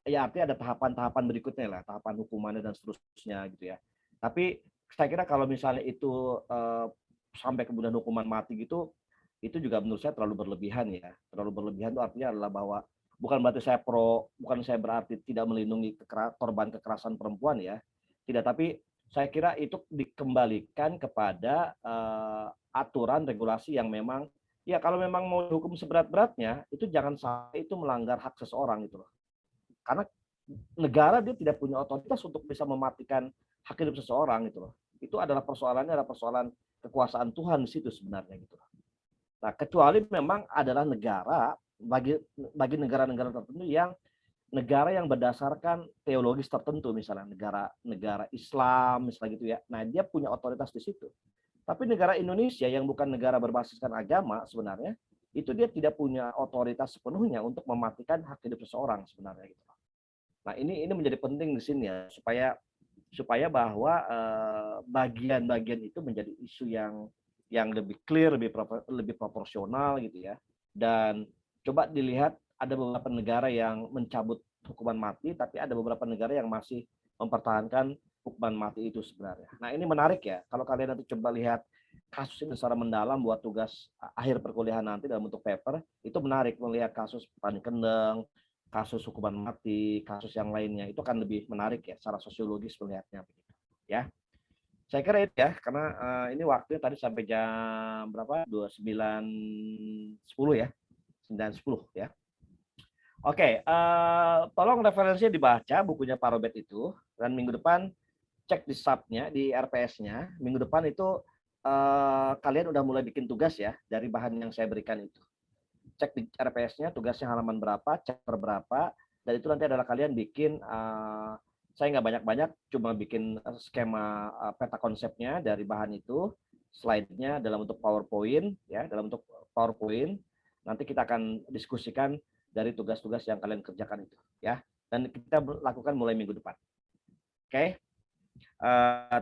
ya artinya ada tahapan-tahapan berikutnya lah, tahapan hukumannya dan seterusnya gitu ya. Tapi saya kira kalau misalnya itu sampai kemudian hukuman mati gitu, itu juga menurut saya terlalu berlebihan ya. Terlalu berlebihan itu artinya adalah bahwa bukan saya berarti tidak melindungi korban kekerasan perempuan ya. Tidak, tapi saya kira itu dikembalikan kepada aturan regulasi yang memang ya kalau memang mau hukum seberat-beratnya itu jangan sampai itu melanggar hak seseorang gitu loh. Karena negara dia tidak punya otoritas untuk bisa mematikan hak hidup seseorang gitu loh. Itu adalah persoalan kekuasaan Tuhan di situ sebenarnya gitu loh. Nah, kecuali memang adalah negara bagi negara-negara tertentu yang negara yang berdasarkan teologis tertentu, misalnya negara Islam misalnya gitu ya. Nah, dia punya otoritas di situ. Tapi negara Indonesia yang bukan negara berbasiskan agama sebenarnya itu dia tidak punya otoritas sepenuhnya untuk mematikan hak hidup seseorang sebenarnya gitu. Nah, ini menjadi penting di sini ya supaya bahwa bagian-bagian itu menjadi isu yang lebih clear, lebih proporsional gitu ya. Dan coba dilihat ada beberapa negara yang mencabut hukuman mati, tapi ada beberapa negara yang masih mempertahankan hukuman mati itu sebenarnya. Nah, ini menarik ya. Kalau kalian nanti coba lihat kasus ini secara mendalam buat tugas akhir perkuliahan nanti dalam bentuk paper, itu menarik melihat kasus Petani Kendeng, kasus hukuman mati, kasus yang lainnya. Itu akan lebih menarik ya secara sosiologis melihatnya begitu. Ya. Saya kira itu ya, karena ini waktunya tadi sampai jam berapa? 29.10 ya. 9.10 ya. Oke, tolong referensinya dibaca bukunya Pak Robert itu, dan minggu depan cek di sub-nya, di RPS-nya. Minggu depan itu kalian udah mulai bikin tugas ya dari bahan yang saya berikan itu. Cek di RPS-nya tugasnya halaman berapa, chapter berapa, dan itu nanti adalah kalian bikin. Saya nggak banyak-banyak, cuma bikin skema peta konsepnya dari bahan itu, slide-nya dalam bentuk PowerPoint ya, dalam bentuk PowerPoint. Nanti kita akan diskusikan dari tugas-tugas yang kalian kerjakan itu ya, dan kita lakukan mulai minggu depan. Oke.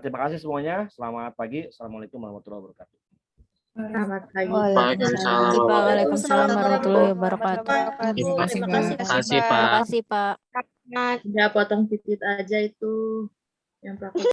Terima kasih semuanya. Selamat pagi. Assalamualaikum warahmatullahi wabarakatuh. Selamat pagi. Waalaikumsalam warahmatullahi wabarakatuh. Terima kasih Pak. Terima kasih Pak. Ya, potong titik aja itu yang praktek.